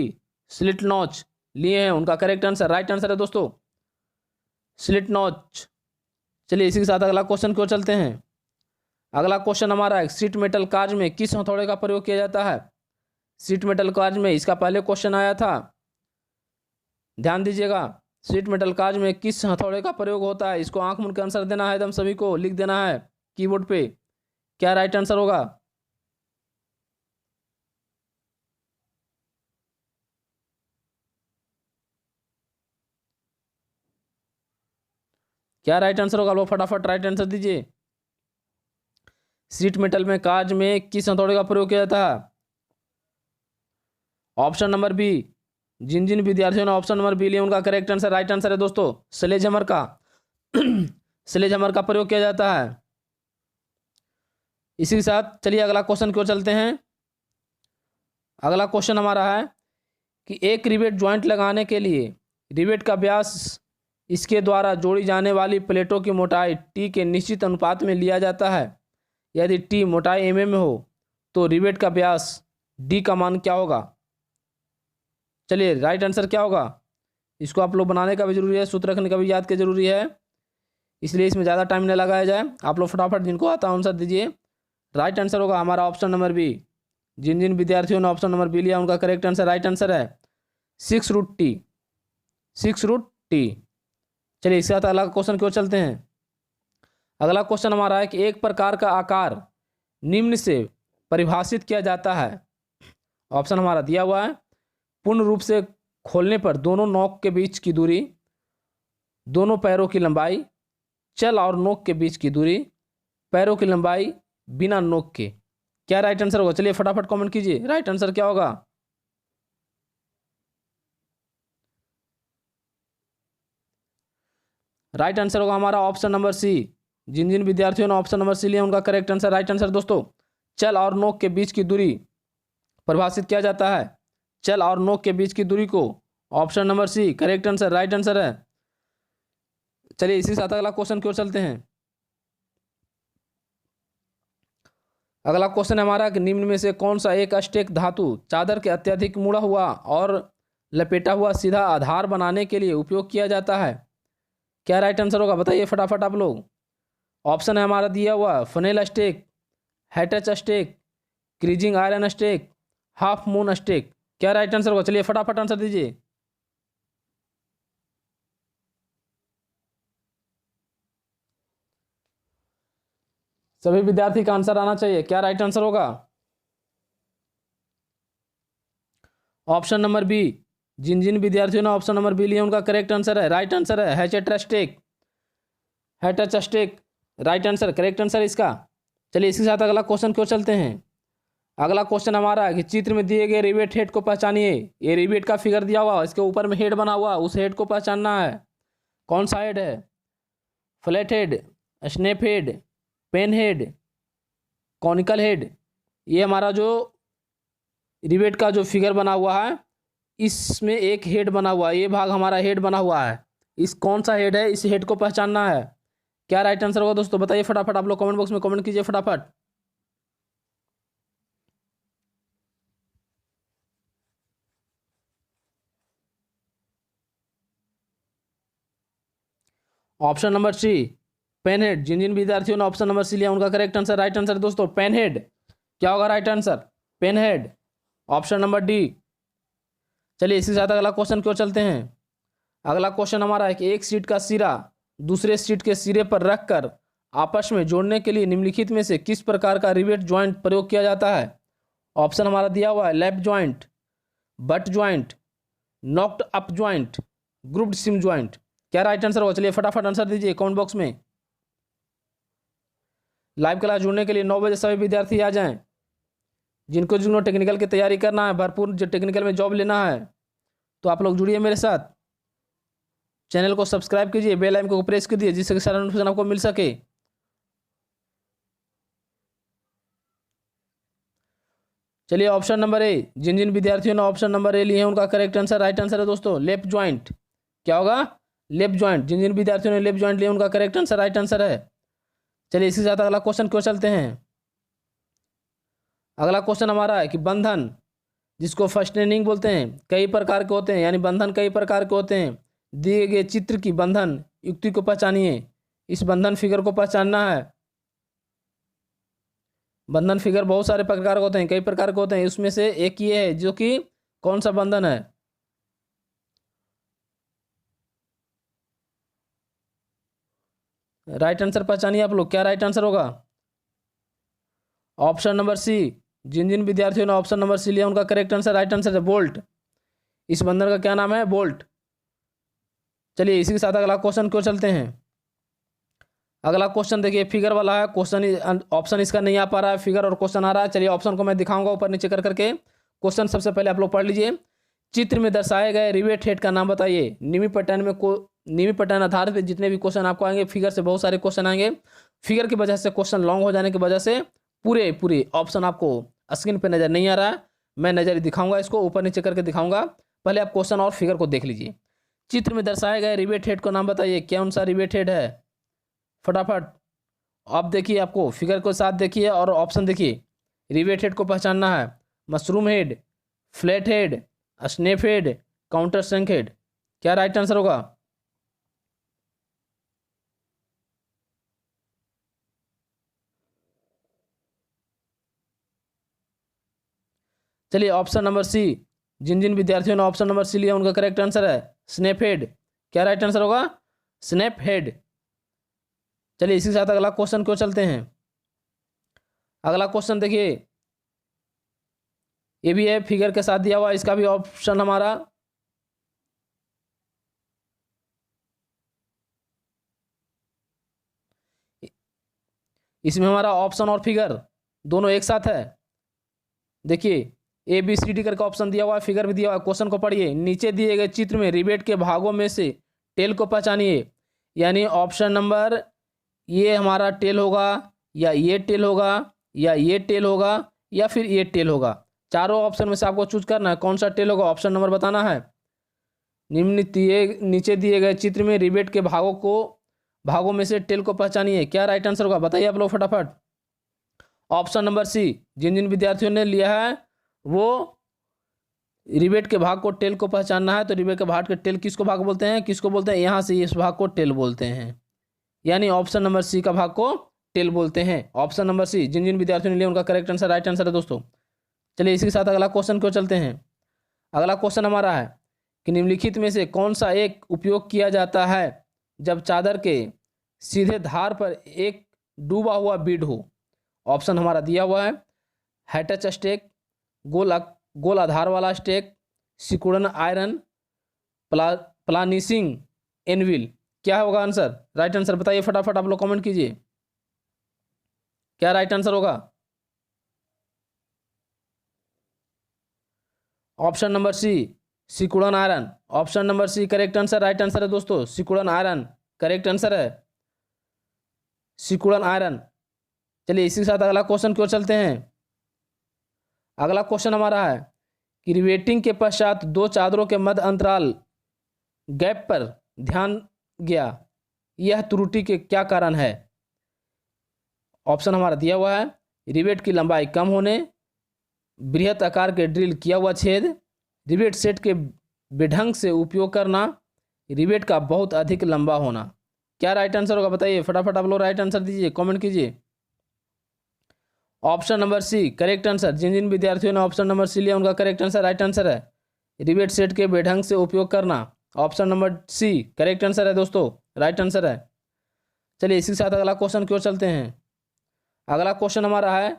slit notch लिए हैं उनका करेक्ट आंसर, राइट आंसर है दोस्तों स्लिट नॉच। चलिए इसी के साथ अगला क्वेश्चन को चलते हैं। अगला क्वेश्चन हमारा है शीट मेटल कार्य में किस हथौड़े का प्रयोग किया जाता है। शीट मेटल कार्य में इसका पहले क्वेश्चन आया था, ध्यान दीजिएगा। शीट मेटल कार्य में किस हथौड़े का प्रयोग होता है, इसको आंख मूंद के आंसर देना है, एकदम सभी को लिख देना है कीबोर्ड पे। क्या राइट आंसर होगा। क्या राइट आंसर होगा, लोग फटाफट राइट आंसर दीजिए। शीट मेटल में कार्य में किस हथौड़े का प्रयोग किया जाता है। ऑप्शन नंबर बी, जिन जिन विद्यार्थियों ने ऑप्शन नंबर बी लिया उनका करेक्ट आंसर, राइट आंसर है दोस्तों स्लेज हैमर का स्लेज हैमर का प्रयोग किया जाता है। इसी के साथ चलिए अगला क्वेश्चन की ओर चलते हैं। अगला क्वेश्चन हमारा है कि एक रिवेट ज्वाइंट लगाने के लिए रिवेट का व्यास इसके द्वारा जोड़ी जाने वाली प्लेटों की मोटाई टी के निश्चित अनुपात में लिया जाता है। यदि टी मोटाई एमएम में हो तो रिवेट का व्यास डी का मान क्या होगा। चलिए राइट आंसर क्या होगा, इसको आप लोग बनाने का भी जरूरी है, सूत्र रखने का भी याद के जरूरी है, इसलिए इसमें ज़्यादा टाइम न लगाया जाए। आप लोग फटाफट जिनको आता है आंसर दीजिए। राइट आंसर होगा हमारा ऑप्शन नंबर बी, जिन जिन विद्यार्थियों ने ऑप्शन नंबर बी लिया उनका करेक्ट आंसर, राइट आंसर है 6√T, 6√T। चलिए इसके साथ अगला क्वेश्चन की ओर चलते हैं। अगला क्वेश्चन हमारा है कि एक प्रकार का आकार निम्न से परिभाषित किया जाता है। ऑप्शन हमारा दिया हुआ है पूर्ण रूप से खोलने पर दोनों नोक के बीच की दूरी, दोनों पैरों की लंबाई, चल और नोक के बीच की दूरी, पैरों की लंबाई बिना नोक के। क्या राइट आंसर होगा, चलिए फटाफट कमेंट कीजिए राइट आंसर क्या होगा। राइट आंसर होगा हमारा ऑप्शन नंबर सी, जिन जिन विद्यार्थियों ने ऑप्शन नंबर सी लिया उनका करेक्ट आंसर, राइट आंसर दोस्तों चल और नोक के बीच की दूरी परिभाषित किया जाता है। चल और नोक के बीच की दूरी को option number C correct answer, right answer है। चलिए इसी के साथ अगला क्वेश्चन की ओर चलते हैं। अगला क्वेश्चन हमारा कि निम्न में से कौन सा एक अस्टेक धातु चादर के अत्यधिक मुड़ा हुआ और लपेटा हुआ सीधा आधार बनाने के लिए उपयोग किया जाता है। क्या राइट आंसर होगा, बताइए फटाफट आप लोग। ऑप्शन है हमारा दिया हुआ फनेल स्टेक, हैटच stake, creasing iron stake, half moon stake. क्या राइट आंसर होगा, चलिए फटाफट आंसर दीजिए। सभी विद्यार्थी का आंसर आना चाहिए। क्या राइट आंसर होगा, ऑप्शन नंबर बी, जिन जिन विद्यार्थियों ने ऑप्शन नंबर बी लिया उनका करेक्ट आंसर है, राइट आंसर है हैचेट स्टेक, हैटच stake, right answer correct answer इसका। चलिए इसके साथ अगला क्वेश्चन क्यों चलते हैं। अगला क्वेश्चन हमारा है कि चित्र में दिए गए रिवेट हेड को पहचानिए। ये रिवेट का फिगर दिया हुआ, इसके ऊपर में हेड बना हुआ, उस हेड को पहचानना है। कौन सा हेड है, flat head, snap head, pan head, conical head. ये हमारा जो रिवेट का जो फिगर बना हुआ है इसमें एक हेड बना हुआ है, ये भाग हमारा हेड बना हुआ है। इस कौन सा हेड है, इस हेड को पहचानना है। क्या राइट आंसर होगा दोस्तों, बताइए फटाफट आप लोग कमेंट बॉक्स में कमेंट कीजिए फटाफट। ऑप्शन नंबर सी पेनहेड। जिन जिन विद्यार्थियों ने ऑप्शन नंबर सी लिया उनका करेक्ट आंसर, राइट आंसर दोस्तों पेनहेड। क्या होगा right answer? Pane head. Option number D. चलिए इसी के साथ अगला क्वेश्चन क्यों चलते हैं। अगला क्वेश्चन हमारा है कि एक सीट का सिरा दूसरे सीट के सिरे पर रखकर आपस में जोड़ने के लिए निम्नलिखित में से किस प्रकार का रिवेट ज्वाइंट प्रयोग किया जाता है। ऑप्शन हमारा दिया हुआ है lap joint, but joint, knocked up joint, grouped SIM joint. क्या राइट आंसर होगा? चलिए फटाफट आंसर दीजिए कमेंट बॉक्स में। लाइव क्लास जुड़ने के लिए 9 बजे सभी विद्यार्थी आ जाएं। जिनको टेक्निकल की तैयारी करना है, भरपूर जो टेक्निकल में जॉब लेना है, तो आप लोग जुड़िए मेरे साथ। चैनल को सब्सक्राइब कीजिए, बेल आइकन को प्रेस कीजिए जिससे कि सारा नोटिफिकेशन आपको मिल सके। चलिए ऑप्शन नंबर ए। जिन जिन विद्यार्थियों ने ऑप्शन नंबर ए लिए हैं उनका करेक्ट आंसर, राइट आंसर है दोस्तों लेफ्ट ज्वाइंट। क्या होगा? Left joint. जिन जिन विद्यार्थियों ने लेफ्ट ज्वाइंट लिए उनका करेक्ट आंसर, राइट आंसर है। चलिए इसी के साथ अगला क्वेश्चन क्यों चलते हैं। अगला क्वेश्चन हमारा है कि बंधन, जिसको फस्टेनिंग बोलते हैं, कई प्रकार के होते हैं, यानी बंधन कई प्रकार के होते हैं। दिए गए चित्र की बंधन युक्ति को पहचानिए। इस बंधन फिगर को पहचानना है। बंधन फिगर बहुत सारे प्रकार के होते हैं, कई प्रकार के होते हैं, उसमें से एक ये है जो कि कौन सा बंधन है। राइट आंसर पहचानिए आप लोग, क्या राइट आंसर होगा? Option number C. जिन जिन विद्यार्थियों ने ऑप्शन नंबर सी लिया उनका करेक्ट आंसर, राइट आंसर है बोल्ट। इस बंधन का क्या नाम है? बोल्ट। चलिए इसी के साथ अगला क्वेश्चन क्यों चलते हैं। अगला क्वेश्चन देखिए फिगर वाला है क्वेश्चन, ऑप्शन इसका नहीं आ पा रहा है, फिगर और क्वेश्चन आ रहा है। चलिए ऑप्शन को मैं दिखाऊंगा ऊपर नीचे कर करके। क्वेश्चन सबसे पहले आप लोग पढ़ लीजिए। चित्र में दर्शाए गए रिवेट हेड का नाम बताइए। निमी पैटर्न में निमी पैटर्न आधारित पे जितने भी क्वेश्चन आपको आएंगे, फिगर से बहुत सारे क्वेश्चन आएंगे। फिगर की वजह से क्वेश्चन लॉन्ग हो जाने की वजह से पूरे ऑप्शन आपको स्क्रीन पे नजर नहीं आ रहा है। मैं नजर दिखाऊंगा, इसको ऊपर नीचे करके दिखाऊंगा। पहले आप क्वेश्चन और फिगर को देख लीजिए। चित्र में दर्शाए गए रिवेट हेड का नाम बताइए, कौन सा रिवेट हेड है। फटाफट आप देखिए, आपको फिगर के साथ देखिए और ऑप्शन देखिए। रिवेट हेड को पहचानना है। Mushroom head, flat head, snap head, countersunk head. क्या राइट आंसर होगा? चलिए ऑप्शन नंबर सी। जिन जिन विद्यार्थियों ने ऑप्शन नंबर सी लिया उनका करेक्ट आंसर है स्नेप हेड। क्या राइट आंसर होगा? Snap head. चलिए इसी के साथ अगला क्वेश्चन क्यों चलते हैं। अगला क्वेश्चन देखिए, ये भी है फिगर के साथ दिया हुआ, इसका भी ऑप्शन हमारा इसमें हमारा ऑप्शन और फिगर दोनों एक साथ है। देखिए ABCD करके ऑप्शन दिया हुआ है, फिगर भी दिया हुआ है। क्वेश्चन को पढ़िए। नीचे दिए गए चित्र में रिवेट के भागों में से टेल को पहचानिए। यानी ऑप्शन नंबर ये हमारा टेल होगा, या ये टेल होगा, या ये टेल होगा, या फिर ये टेल होगा। चारों ऑप्शन में से आपको चूज करना है कौन सा टेल होगा, ऑप्शन नंबर बताना है। नीचे दिए गए चित्र में रिवेट के भागों में से टेल को पहचानिए। क्या राइट आंसर होगा बताइए आप लोग फटाफट। Option number C. जिन जिन विद्यार्थियों ने लिया है वो रिवेट के भाग को टेल को पहचानना है। तो रिवेट के भाग के टेल किसको भाग बोलते हैं, किसको बोलते हैं? यहाँ से इस भाग को टेल बोलते हैं, यानी ऑप्शन नंबर सी का भाग को टेल बोलते हैं। Option number C. जिन जिन विद्यार्थियों ने लिया उनका करेक्ट आंसर, राइट आंसर है दोस्तों। चलिए इसी के साथ अगला क्वेश्चन क्यों चलते हैं। अगला क्वेश्चन हमारा है कि निम्नलिखित में से कौन सा एक उपयोग किया जाता है जब चादर के सीधे धार पर एक डूबा हुआ बीड हो। ऑप्शन हमारा दिया हुआ है हैटच स्टेक, गोल आधार वाला स्टेक, सिकुड़न आयरन, प्लानिशिंग एनविल। क्या होगा आंसर? राइट आंसर बताइए फटाफट आप लोग कमेंट कीजिए, क्या राइट आंसर होगा। ऑप्शन नंबर सी सिकुड़न iron. Option number C correct answer, right answer है दोस्तों। सिकुड़न आयरन करेक्ट आंसर है, सिकुड़न आयरन। चलिए इसी के साथ अगला क्वेश्चन क्यों चलते हैं। अगला क्वेश्चन हमारा है कि रिवेटिंग के पश्चात दो चादरों के मध्य अंतराल गैप पर ध्यान गया, यह त्रुटि के क्या कारण है। ऑप्शन हमारा दिया हुआ है रिवेट की लंबाई कम होने, बृहत आकार के ड्रिल किया हुआ छेद, रिवेट सेट के बेढंग से उपयोग करना, रिवेट का बहुत अधिक लंबा होना। क्या राइट आंसर होगा बताइए, फटाफट आप लोग राइट आंसर दीजिए, कमेंट कीजिए। Option number C correct answer. जिन जिन विद्यार्थियों ने ऑप्शन नंबर सी लिया उनका करेक्ट आंसर राइट आंसर है। रिवेट सेट के बेढंग से उपयोग करना, option number C correct answer है दोस्तों, राइट आंसर है। चलिए इसी के साथ अगला क्वेश्चन की ओर चलते हैं। अगला क्वेश्चन हमारा है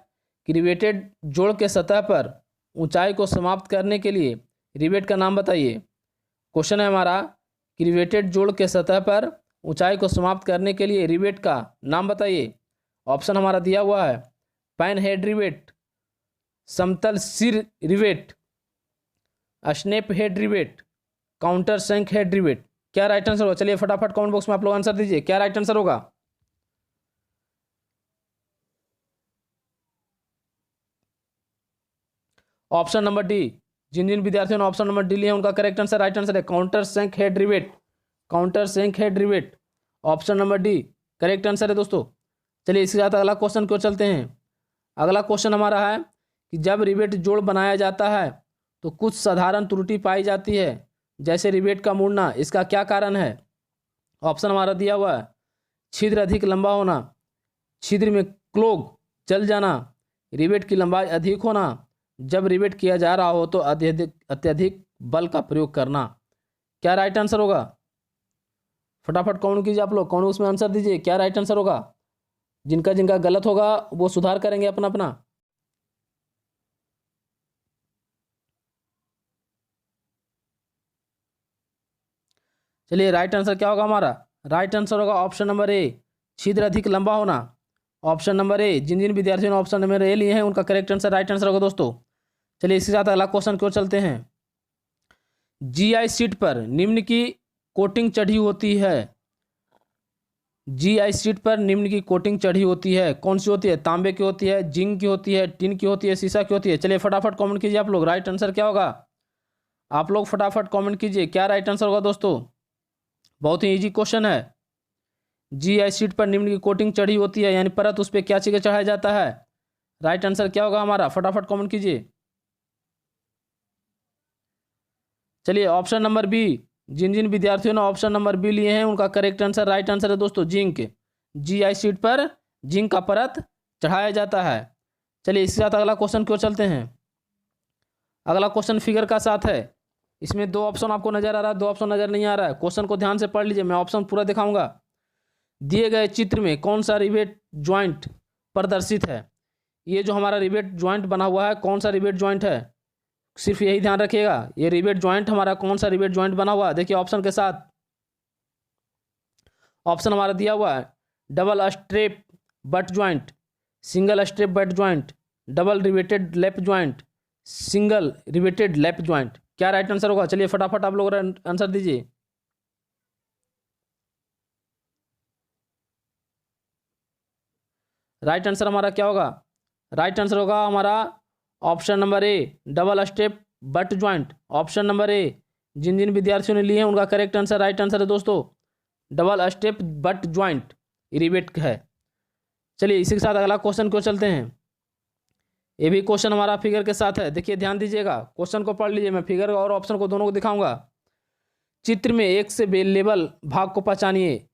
कि रिवेटेड जोड़ के सतह पर ऊंचाई को समाप्त करने के लिए रिवेट का नाम बताइए। क्वेश्चन है हमारा कि रिवेटेड जोड़ के सतह पर ऊंचाई को समाप्त करने के लिए रिवेट का नाम बताइए। ऑप्शन हमारा दिया हुआ है पैन हेड रिवेट, समतल सिर rivet, snap head rivet, countersunk head rivet. क्या राइट आंसर होगा? चलिए फटाफट कमेंट बॉक्स में आप लोग आंसर दीजिए, क्या राइट आंसर होगा? Option number D. जिन जिन विद्यार्थियों ने ऑप्शन नंबर डी लिया उनका करेक्ट आंसर राइट आंसर है countersunk head rivet, countersunk head rivet. Option number D correct answer है दोस्तों। चलिए इसके साथ अगला क्वेश्चन की ओर चलते हैं। अगला क्वेश्चन हमारा है कि जब रिवेट जोड़ बनाया जाता है तो कुछ साधारण त्रुटि पाई जाती है, जैसे रिवेट का मुड़ना, इसका क्या कारण है? ऑप्शन हमारा दिया हुआ है छिद्र अधिक लंबा होना, छिद्र में क्लोग जल जाना, रिवेट की लंबाई अधिक होना, जब रिवेट किया जा रहा हो तो अत्यधिक बल का प्रयोग करना। क्या राइट आंसर होगा? फटाफट कमेंट कीजिए आप लोग, कौन उसमें आंसर दीजिए, क्या राइट आंसर होगा? जिनका जिनका गलत होगा वो सुधार करेंगे अपना अपना। चलिए राइट आंसर क्या होगा हमारा? राइट आंसर होगा ऑप्शन नंबर ए छिद्र अधिक लंबा होना। Option number A. जिन जिन विद्यार्थियों ने ऑप्शन नंबर ए लिए हैं उनका करेक्ट आंसर राइट आंसर होगा दोस्तों। चलिए इसके साथ अगला क्वेश्चन की ओर चलते हैं। जीआई शीट पर निम्न की कोटिंग चढ़ी होती है। जीआई शीट पर निम्न की कोटिंग चढ़ी होती है, कौन सी होती है? तांबे की होती है, जिंक की होती है, टिन की होती है, शीशा की होती है। चलिए फटाफट कमेंट कीजिए आप लोग, राइट आंसर क्या होगा? आप लोग फटाफट कमेंट कीजिए, क्या राइट आंसर होगा दोस्तों? बहुत ही इजी क्वेश्चन है। जीआई शीट पर निम्न की कोटिंग चढ़ी होती है, यानी परत उस पर क्या चीज़ चढ़ाया जाता है? राइट आंसर क्या होगा हमारा? फटाफट कमेंट कीजिए। चलिए ऑप्शन नंबर बी। जिन जिन विद्यार्थियों ने ऑप्शन नंबर बी लिए हैं उनका करेक्ट आंसर राइट आंसर है दोस्तों जिंक। जीआई शीट पर जिंक का परत चढ़ाया जाता है। चलिए इसके साथ अगला क्वेश्चन की ओर चलते हैं। अगला क्वेश्चन फिगर का साथ है। इसमें दो ऑप्शन आपको नजर आ रहा है, दो ऑप्शन नजर नहीं आ रहा है। क्वेश्चन को ध्यान से पढ़ लीजिए, मैं ऑप्शन पूरा दिखाऊंगा। दिए गए चित्र में कौन सा रिवेट ज्वाइंट प्रदर्शित है? ये जो हमारा रिवेट ज्वाइंट बना हुआ है कौन सा रिवेट ज्वाइंट है? सिर्फ यही ध्यान रखिएगा, ये रिवेट ज्वाइंट हमारा कौन सा रिवेट ज्वाइंट बना हुआ है? देखिए ऑप्शन के साथ। ऑप्शन हमारा दिया हुआ है double strap butt joint, single strap butt joint, double riveted lap joint, single riveted lap joint. क्या राइट आंसर होगा? चलिए फटाफट आप लोग आंसर दीजिए। राइट आंसर हमारा क्या होगा? राइट आंसर होगा हमारा option number A double step butt joint. Option number A. जिन जिन विद्यार्थियों ने लिए हैं उनका करेक्ट आंसर राइट आंसर है दोस्तों double step butt joint rivet है। चलिए इसी के साथ अगला क्वेश्चन को चलते हैं। ये भी क्वेश्चन हमारा फिगर के साथ है, देखिए ध्यान दीजिएगा, क्वेश्चन को पढ़ लीजिए, मैं फिगर और ऑप्शन को दोनों को दिखाऊंगा। चित्र में एक से लेवल भाग को पहचानिए।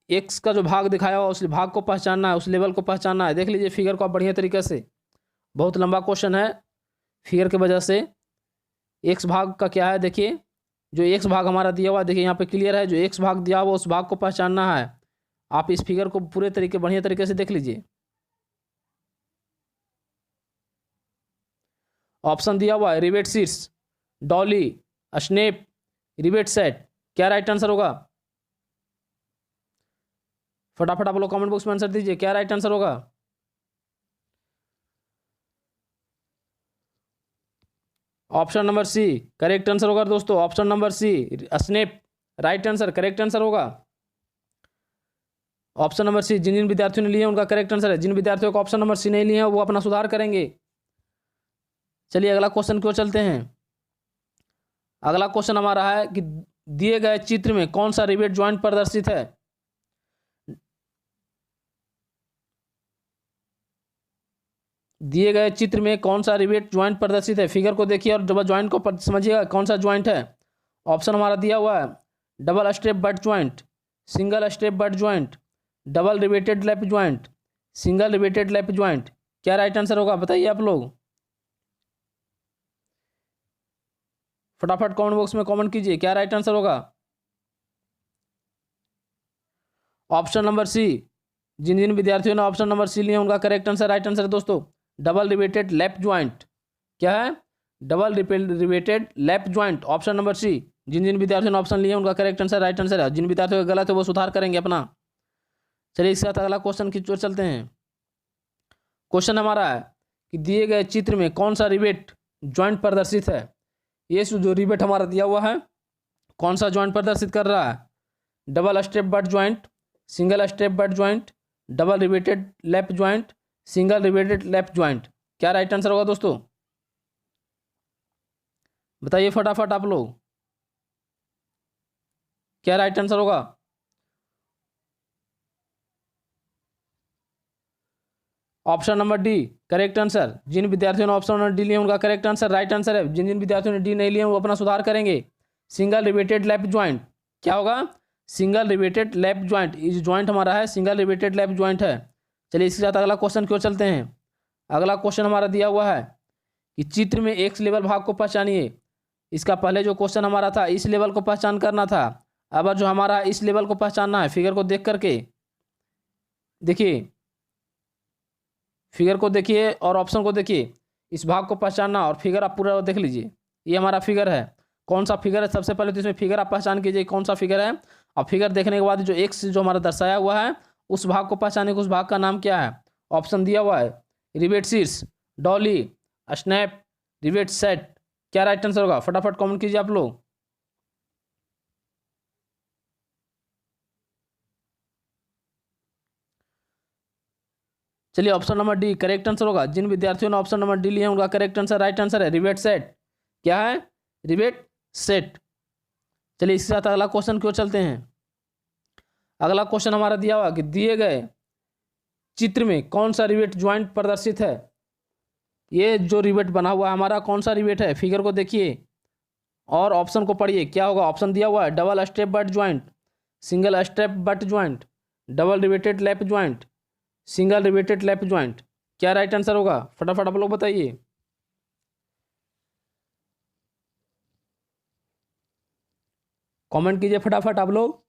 एक्स का जो भाग दिखाया हुआ उस भाग को पहचानना है, उस लेवल को पहचानना है। देख लीजिए फिगर को आप बढ़िया तरीके से, बहुत लंबा क्वेश्चन है फिगर की वजह से। एक्स भाग का क्या है? देखिए जो एक्स भाग हमारा दिया हुआ, देखिए यहाँ पे क्लियर है, जो एक्स भाग दिया हुआ उस भाग को पहचानना है। आप इस फिगर को पूरे तरीके बढ़िया तरीके से देख लीजिए। ऑप्शन दिया हुआ है rivet sheets, dolly, snap, rivet set. क्या राइट आंसर होगा? फटाफट आप लोग कमेंट बॉक्स में आंसर दीजिए, क्या राइट आंसर होगा? Option number C correct answer होगा दोस्तों, option number C snap right answer correct answer होगा। Option number C. जिन जिन विद्यार्थियों ने लिए उनका करेक्ट आंसर है। जिन विद्यार्थियों को ऑप्शन नंबर सी नहीं लिए हैं वो अपना सुधार करेंगे। चलिए अगला क्वेश्चन की ओर चलते हैं। अगला क्वेश्चन हमारा है कि दिए गए चित्र में कौन सा रिवेट ज्वाइंट प्रदर्शित है? दिए गए चित्र में कौन सा रिवेट ज्वाइंट प्रदर्शित है? फिगर को देखिए और डबल ज्वाइंट को समझिएगा कौन सा ज्वाइंट है। ऑप्शन हमारा दिया हुआ है double strap butt joint, single step butt joint, double riveted lap joint, single riveted lap joint, क्या राइट आंसर होगा बताइए आप लोग, फटाफट कमेंट बॉक्स में कमेंट कीजिए क्या राइट आंसर होगा। ऑप्शन नंबर सी, जिन जिन विद्यार्थियों ने ऑप्शन नंबर सी लिया उनका करेक्ट आंसर, राइट आंसर है दोस्तों डबल रिवेटेड लैप ज्वाइंट। क्या है, double riveted lap joint, option number C. जिन जिन विद्यार्थियों ने ऑप्शन लिए उनका करेक्ट आंसर राइट आंसर है, जिन विद्यार्थियों का गलत है वो सुधार करेंगे अपना। चलिए इसके साथ अगला क्वेश्चन की ओर चलते हैं। क्वेश्चन हमारा है कि दिए गए चित्र में कौन सा रिवेट ज्वाइंट प्रदर्शित है। ये जो रिवेट हमारा दिया हुआ है कौन सा ज्वाइंट प्रदर्शित कर रहा है, double step butt joint, single step butt joint, double riveted lap joint, single riveted lap joint, क्या राइट आंसर होगा दोस्तों बताइए फटाफट आप लोग, क्या राइट आंसर होगा। Option number D correct answer. जिन विद्यार्थियों ने ऑप्शन नंबर डी लिए उनका करेक्ट आंसर राइट आंसर है, जिन जिन विद्यार्थियों ने डी नहीं लिए वो अपना सुधार करेंगे। सिंगल रिवेटेड लैप ज्वाइंट क्या होगा, सिंगल रिवेटेड लैप ज्वाइंट, इस ज्वाइंट हमारा है सिंगल रिवेटेड लैप ज्वाइंट है। चलिए इसके साथ अगला क्वेश्चन क्यों चलते हैं। अगला क्वेश्चन हमारा दिया हुआ है कि चित्र में एक्स लेवल भाग को पहचानिए। इसका पहले जो क्वेश्चन हमारा था इस लेवल को पहचान करना था, अब जो हमारा इस लेवल को पहचानना है, फिगर को देख करके देखिए, फिगर को देखिए और ऑप्शन को देखिए, इस भाग को पहचानना और फिगर आप पूरा देख लीजिए। ये हमारा फिगर है, कौन सा फिगर है सबसे पहले तो इसमें फिगर आप पहचान कीजिए कौन सा फिगर है, और फिगर देखने के बाद जो एक्स जो हमारा दर्शाया हुआ है उस भाग को पहचाने उस भाग का नाम क्या है। ऑप्शन दिया हुआ है रिवेट शीर्ष, डॉली, स्नैप, रिवेट सेट, क्या राइट आंसर होगा फटाफट कमेंट कीजिए आप लोग। चलिए option number D correct answer होगा। जिन विद्यार्थियों ने ऑप्शन नंबर डी लिया उनका करेक्ट आंसर राइट आंसर है रिवेट सेट। क्या है, रिवेट सेट। चलिए इसके साथ अगला क्वेश्चन क्यों चलते हैं। अगला क्वेश्चन हमारा दिया हुआ कि दिए गए चित्र में कौन सा रिवेट ज्वाइंट प्रदर्शित है। ये जो रिवेट बना हुआ है हमारा कौन सा रिवेट है, फिगर को देखिए और ऑप्शन को पढ़िए क्या होगा। ऑप्शन दिया हुआ है double step butt joint, single step butt joint, double riveted lap joint, single riveted lap joint, क्या राइट आंसर होगा फटाफट आप लोग बताइए। कमेंट कीजिए फटाफट आप लोग।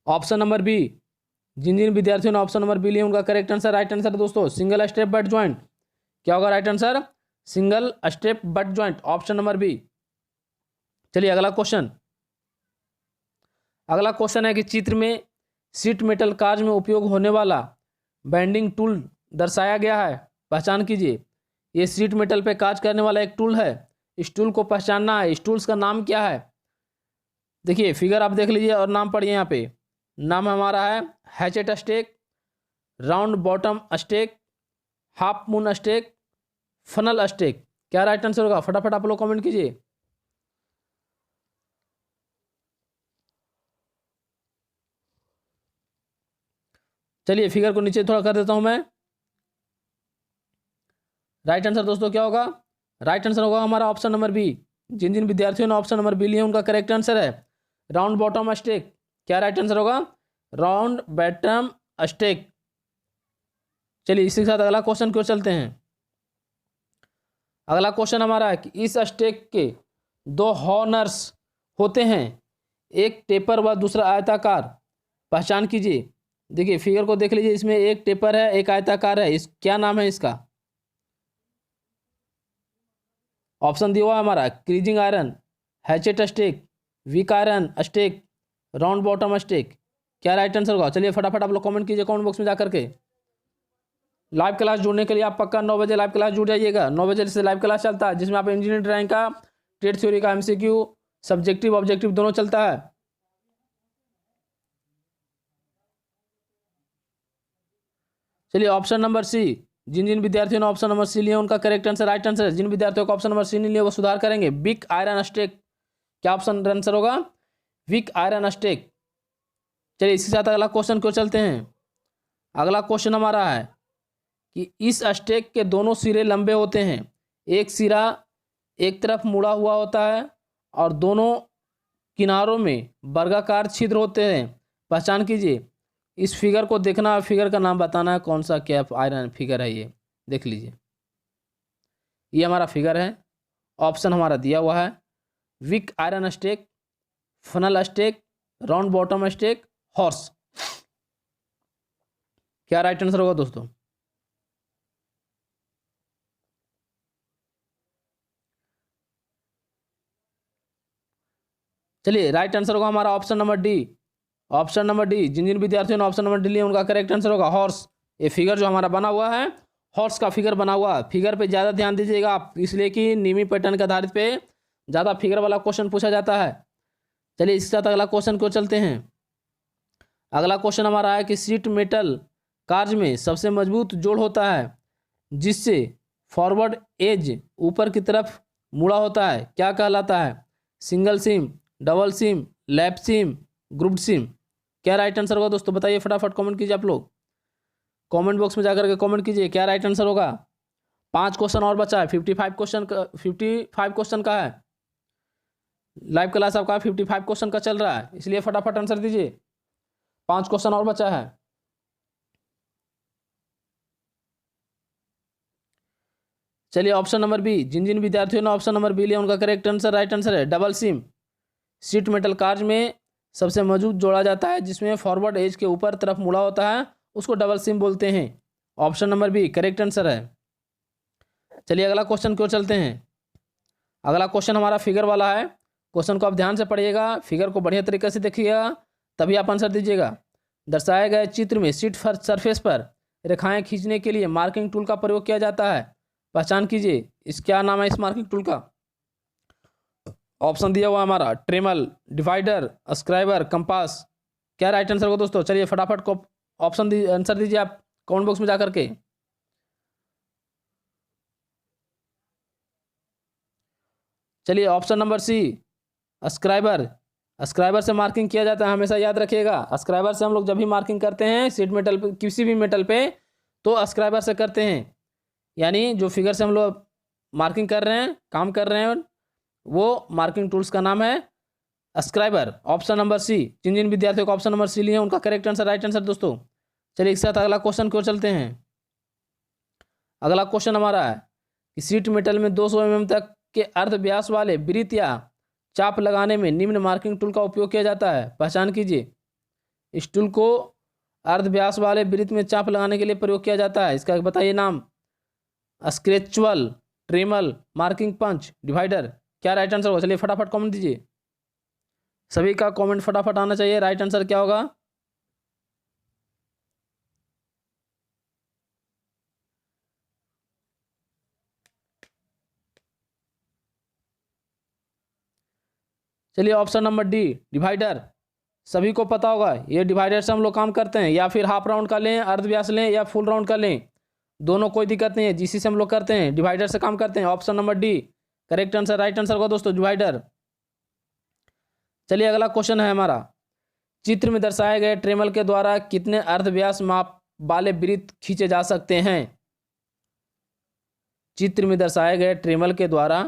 ऑप्शन नंबर बी, जिन जिन विद्यार्थियों ने ऑप्शन नंबर बी लिए उनका करेक्ट आंसर राइट आंसर दोस्तों सिंगल स्टेप बट ज्वाइंट। क्या होगा right answer, single step butt joint, option number B. चलिए अगला क्वेश्चन। अगला क्वेश्चन है कि चित्र में सीट मेटल कार्य में उपयोग होने वाला बैंडिंग टूल दर्शाया गया है, पहचान कीजिए। ये सीट मेटल पे काज करने वाला एक टूल है, इस टूल को पहचानना है। इस टूल्स का नाम क्या है, देखिए फिगर आप देख लीजिए और नाम पढ़िए। यहाँ पे नाम हमारा है hatchet stake, round bottom stake, half moon stake, funnel stake, क्या राइट आंसर होगा फटाफट आप लोग कमेंट कीजिए। चलिए फिगर को नीचे थोड़ा कर देता हूं मैं। राइट आंसर दोस्तों क्या होगा, राइट आंसर होगा हमारा ऑप्शन नंबर बी। जिन जिन विद्यार्थियों ने ऑप्शन नंबर बी लिए उनका करेक्ट आंसर है राउंड बॉटम स्टेक। क्या राइट आंसर होगा, राउंड बॉटम स्टेक। चलिए इसी के साथ अगला क्वेश्चन क्यों चलते हैं। अगला क्वेश्चन हमारा है कि इस स्टेक के दो हॉर्नर्स होते हैं, एक टेपर व दूसरा आयताकार, पहचान कीजिए। देखिए फिगर को देख लीजिए, इसमें एक टेपर है एक आयताकार है, इस क्या नाम है इसका। ऑप्शन दिया हुआ है हमारा creasing iron, hatchet stake, beak iron stake, round bottom stake, क्या राइट आंसर होगा। चलिए फटाफट आप लोग कमेंट कीजिए कमेंट बॉक्स में जाकर के। लाइव क्लास जुड़ने के लिए आप पक्का 9 बजे लाइव क्लास जुड़ जाइएगा। 9 बजे से लाइव क्लास चलता है जिसमें आप इंजीनियरिंग ड्राइंग का, ट्रेड थ्योरी का एमसीक्यू, सब्जेक्टिव ऑब्जेक्टिव दोनों चलता है। चलिए ऑप्शन नंबर सी, जिन जिन विद्यार्थियों ने ऑप्शन नंबर सी लिया उनका करेक्ट आंसर राइट आंसर है। जिन विद्यार्थियों को ऑप्शन नंबर सी नहीं लिया वो सुधार करेंगे। वीक आयरन स्टेक, क्या ऑप्शन आंसर होगा, वीक आयरन स्टेक। चलिए इसके साथ अगला क्वेश्चन क्यों चलते हैं। अगला क्वेश्चन हमारा है कि इस स्टेक के दोनों सिरे लंबे होते हैं, एक सिरा एक तरफ मुड़ा हुआ होता है और दोनों किनारों में वर्गाकार छिद्र होते हैं। पहचान कीजिए। इस फिगर को देखना, फिगर का नाम बताना है कौन सा क्या आयरन फिगर है। ये देख लीजिए, ये हमारा फिगर है। ऑप्शन हमारा दिया हुआ है विक iron stake, funnel stake, round bottom stake, horse. क्या राइट आंसर होगा दोस्तों? चलिए, राइट आंसर होगा हमारा option number D. Option number D, जिन जिन विद्यार्थियों ने ऑप्शन नंबर डी लिया उनका करेक्ट आंसर होगा हॉर्स। ये फिगर जो हमारा बना हुआ है, हॉर्स का फिगर बना हुआ है। फिगर पे ज़्यादा ध्यान दीजिएगा आप, इसलिए कि नीमी पैटर्न के आधारित पे ज़्यादा फिगर वाला क्वेश्चन पूछा जाता है। चलिए, इसके साथ अगला क्वेश्चन को चलते हैं। अगला क्वेश्चन हमारा है कि शीट मेटल कार्ज में सबसे मजबूत जोड़ होता है जिससे फॉरवर्ड एज ऊपर की तरफ मुड़ा होता है, क्या कहलाता है? सिंगल सीम, डबल सीम, लैप सीम, ग्रुप्ड सीम। क्या राइट आंसर होगा दोस्तों? बताइए फटाफट, कमेंट कीजिए आप लोग, कमेंट बॉक्स में जाकर के कमेंट कीजिए क्या राइट आंसर होगा। 5 क्वेश्चन और बचा है। 55 क्वेश्चन का है। लाइव क्लास आपका 55 क्वेश्चन का चल रहा है, इसलिए फटाफट आंसर दीजिए। 5 क्वेश्चन और बचा है। चलिए, ऑप्शन नंबर बी, जिन जिन विद्यार्थियों ने ऑप्शन नंबर बी लिया उनका करेक्ट आंसर, राइट आंसर है डबल सीम। शीट मेटल कार्ज में सबसे मजबूत जोड़ा जाता है जिसमें फॉरवर्ड एज के ऊपर तरफ मुड़ा होता है, उसको डबल सीम बोलते हैं। Option number B correct answer है। चलिए, अगला क्वेश्चन क्यों चलते हैं। अगला क्वेश्चन हमारा फिगर वाला है। क्वेश्चन को आप ध्यान से पढ़िएगा, फिगर को बढ़िया तरीके से देखिएगा, तभी आप आंसर दीजिएगा। दर्शाए गए चित्र में शीट सरफेस पर रेखाएं खींचने के लिए मार्किंग टूल का प्रयोग किया जाता है। पहचान कीजिए, इस क्या नाम है इस मार्किंग टूल का? ऑप्शन दिया हुआ हमारा ट्रेमल, डिवाइडर, स्क्राइबर, कंपास। क्या राइट आंसर होगा दोस्तों? चलिए फटाफट को ऑप्शन आंसर दीजिए आप कमेंट बॉक्स में जाकर के। चलिए, option number C scriber. Scriber से मार्किंग किया जाता है, हमेशा याद रखिएगा। स्क्राइबर से हम लोग जब भी मार्किंग करते हैं शीट मेटल पे, किसी भी मेटल पे, तो स्क्राइबर से करते हैं। यानी जो फिगर से हम लोग मार्किंग कर रहे हैं, काम कर रहे हैं, वो मार्किंग टूल्स का नाम है स्क्राइबर। ऑप्शन नंबर सी, जिन जिन विद्यार्थियों को ऑप्शन नंबर सी लिए उनका करेक्ट आंसर, राइट आंसर दोस्तों। चलिए, एक साथ अगला क्वेश्चन क्यों चलते हैं। अगला क्वेश्चन हमारा है कि शीट मेटल में 200 mm तक के अर्ध व्यास वाले वृत्त या चाप लगाने में निम्न मार्किंग टूल का उपयोग किया जाता है। पहचान कीजिए, इस टूल को अर्ध व्यास वाले वृत्त में चाप लगाने के लिए प्रयोग किया जाता है, इसका बताइए नाम। स्क्रेचुअल, ट्रेमल, मार्किंग पंच, डिवाइडर। क्या राइट आंसर होगा? चलिए फटाफट कमेंट दीजिए, सभी का कमेंट फटाफट आना चाहिए। राइट आंसर क्या होगा? चलिए, ऑप्शन नंबर डी डिवाइडर। सभी को पता होगा, ये डिवाइडर से हम लोग काम करते हैं, या फिर हाफ राउंड का लें, अर्ध व्यास लें, या फुल राउंड का लें, दोनों कोई दिक्कत नहीं है, जिसी से हम लोग करते हैं डिवाइडर से काम करते हैं। Option number D correct answer, right answer होगा दोस्तों डिवाइडर। चलिए, अगला क्वेश्चन है हमारा, चित्र में दर्शाए गए ट्रेमल के द्वारा कितने अर्ध व्यास माप वाले वृत्त खींचे जा सकते हैं? चित्र में दर्शाए गए ट्रेमल के द्वारा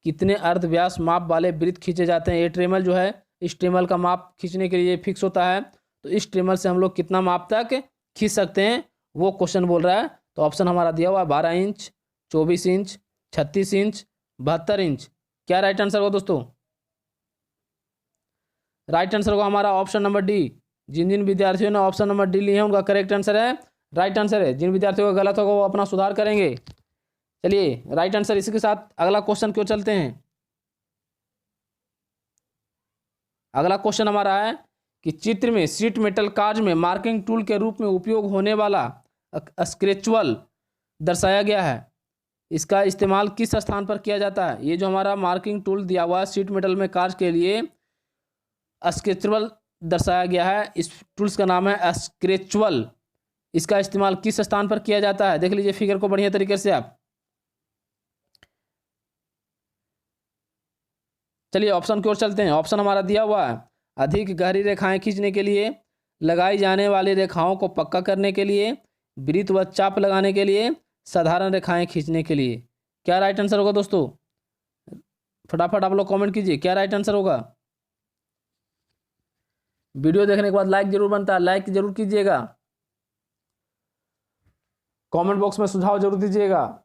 कितने अर्ध व्यास माप वाले वृत्त खींचे जाते हैं? ये ट्रेमल जो है, इस ट्रेमल का माप खींचने के लिए फिक्स होता है, तो इस ट्रेमल से हम लोग कितना माप तक खींच सकते हैं, वो क्वेश्चन बोल रहा है। तो ऑप्शन हमारा दिया हुआ है 12 इंच, 24 इंच, 36 इंच, 72 इंच। क्या राइट आंसर होगा दोस्तों? राइट आंसर होगा हमारा ऑप्शन नंबर डी। जिन जिन विद्यार्थियों ने ऑप्शन नंबर डी लिए हैं उनका करेक्ट आंसर है, राइट आंसर है। जिन विद्यार्थियों का गलत होगा वो अपना सुधार करेंगे। चलिए, राइट आंसर। इसी के साथ अगला क्वेश्चन क्यों चलते हैं। अगला क्वेश्चन हमारा है कि चित्र में शीट मेटल कार्ज में मार्किंग टूल के रूप में उपयोग होने वाला स्क्रेचुअल दर्शाया गया है, इसका इस्तेमाल किस स्थान पर किया जाता है? ये जो हमारा मार्किंग टूल दिया हुआ है शीट मेटल में कार्ज के लिए, स्क्रेचुअल दर्शाया गया है, इस टूल्स का नाम है स्क्रेचुअल। इसका इस्तेमाल किस स्थान पर किया जाता है? देख लीजिए फिगर को बढ़िया तरीके से आप। चलिए, ऑप्शन की ओर चलते हैं। ऑप्शन हमारा दिया हुआ है अधिक गहरी रेखाएं खींचने के लिए, लगाई जाने वाली रेखाओं को पक्का करने के लिए, वृत्त व चाप लगाने के लिए, साधारण रेखाएं खींचने के लिए। क्या राइट आंसर होगा दोस्तों? फटाफट आप लोग कमेंट कीजिए क्या राइट आंसर होगा। वीडियो देखने के बाद लाइक जरूर बनता है, लाइक जरूर कीजिएगा, कमेंट बॉक्स में सुझाव जरूर दीजिएगा।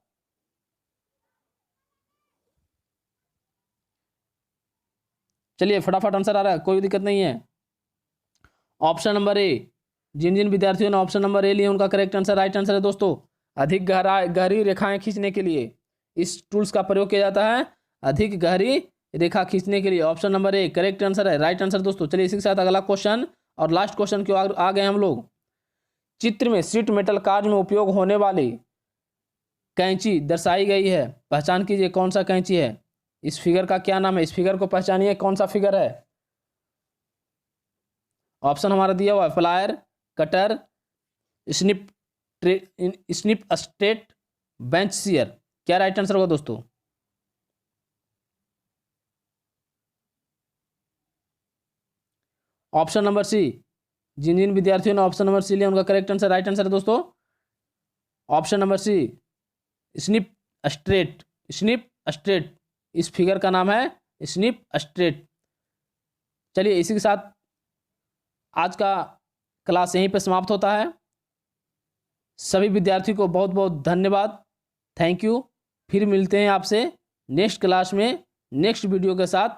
चलिए फटाफट आंसर आ रहा है, कोई दिक्कत नहीं है। ऑप्शन नंबर ए, जिन जिन विद्यार्थियों ने ऑप्शन नंबर ए लिए उनका करेक्ट आंसर राइट आंसर है दोस्तों। अधिक गहरी रेखाएं खींचने के लिए इस टूल्स का प्रयोग किया जाता है, अधिक गहरी रेखा खींचने के लिए। Option number A correct answer है, राइट आंसर दोस्तों। चलिए इसी के साथ अगला क्वेश्चन और लास्ट क्वेश्चन की ओर आ गए हम लोग। चित्र में शीट मेटल कार्य में उपयोग होने वाली कैंची दर्शाई गई है, पहचान कीजिए कौन सा कैंची है। इस फिगर का क्या नाम है, इस फिगर को पहचानिए कौन सा फिगर है। ऑप्शन हमारा दिया हुआ है flyer, cutter, snip straight, bench shear. क्या राइट आंसर होगा दोस्तों। ऑप्शन नंबर सी, जिन जिन विद्यार्थियों ने ऑप्शन नंबर सी लिया उनका करेक्ट आंसर राइट आंसर है दोस्तों। Option number C snip straight, snip straight, इस फिगर का नाम है स्निप स्ट्रेट। चलिए इसी के साथ आज का क्लास यहीं पे समाप्त होता है। सभी विद्यार्थियों को बहुत बहुत धन्यवाद, थैंक यू। फिर मिलते हैं आपसे नेक्स्ट क्लास में नेक्स्ट वीडियो के साथ।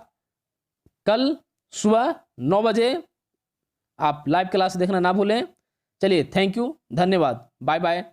कल सुबह 9 बजे आप लाइव क्लास देखना ना भूलें। चलिए थैंक यू, धन्यवाद, बाय बाय।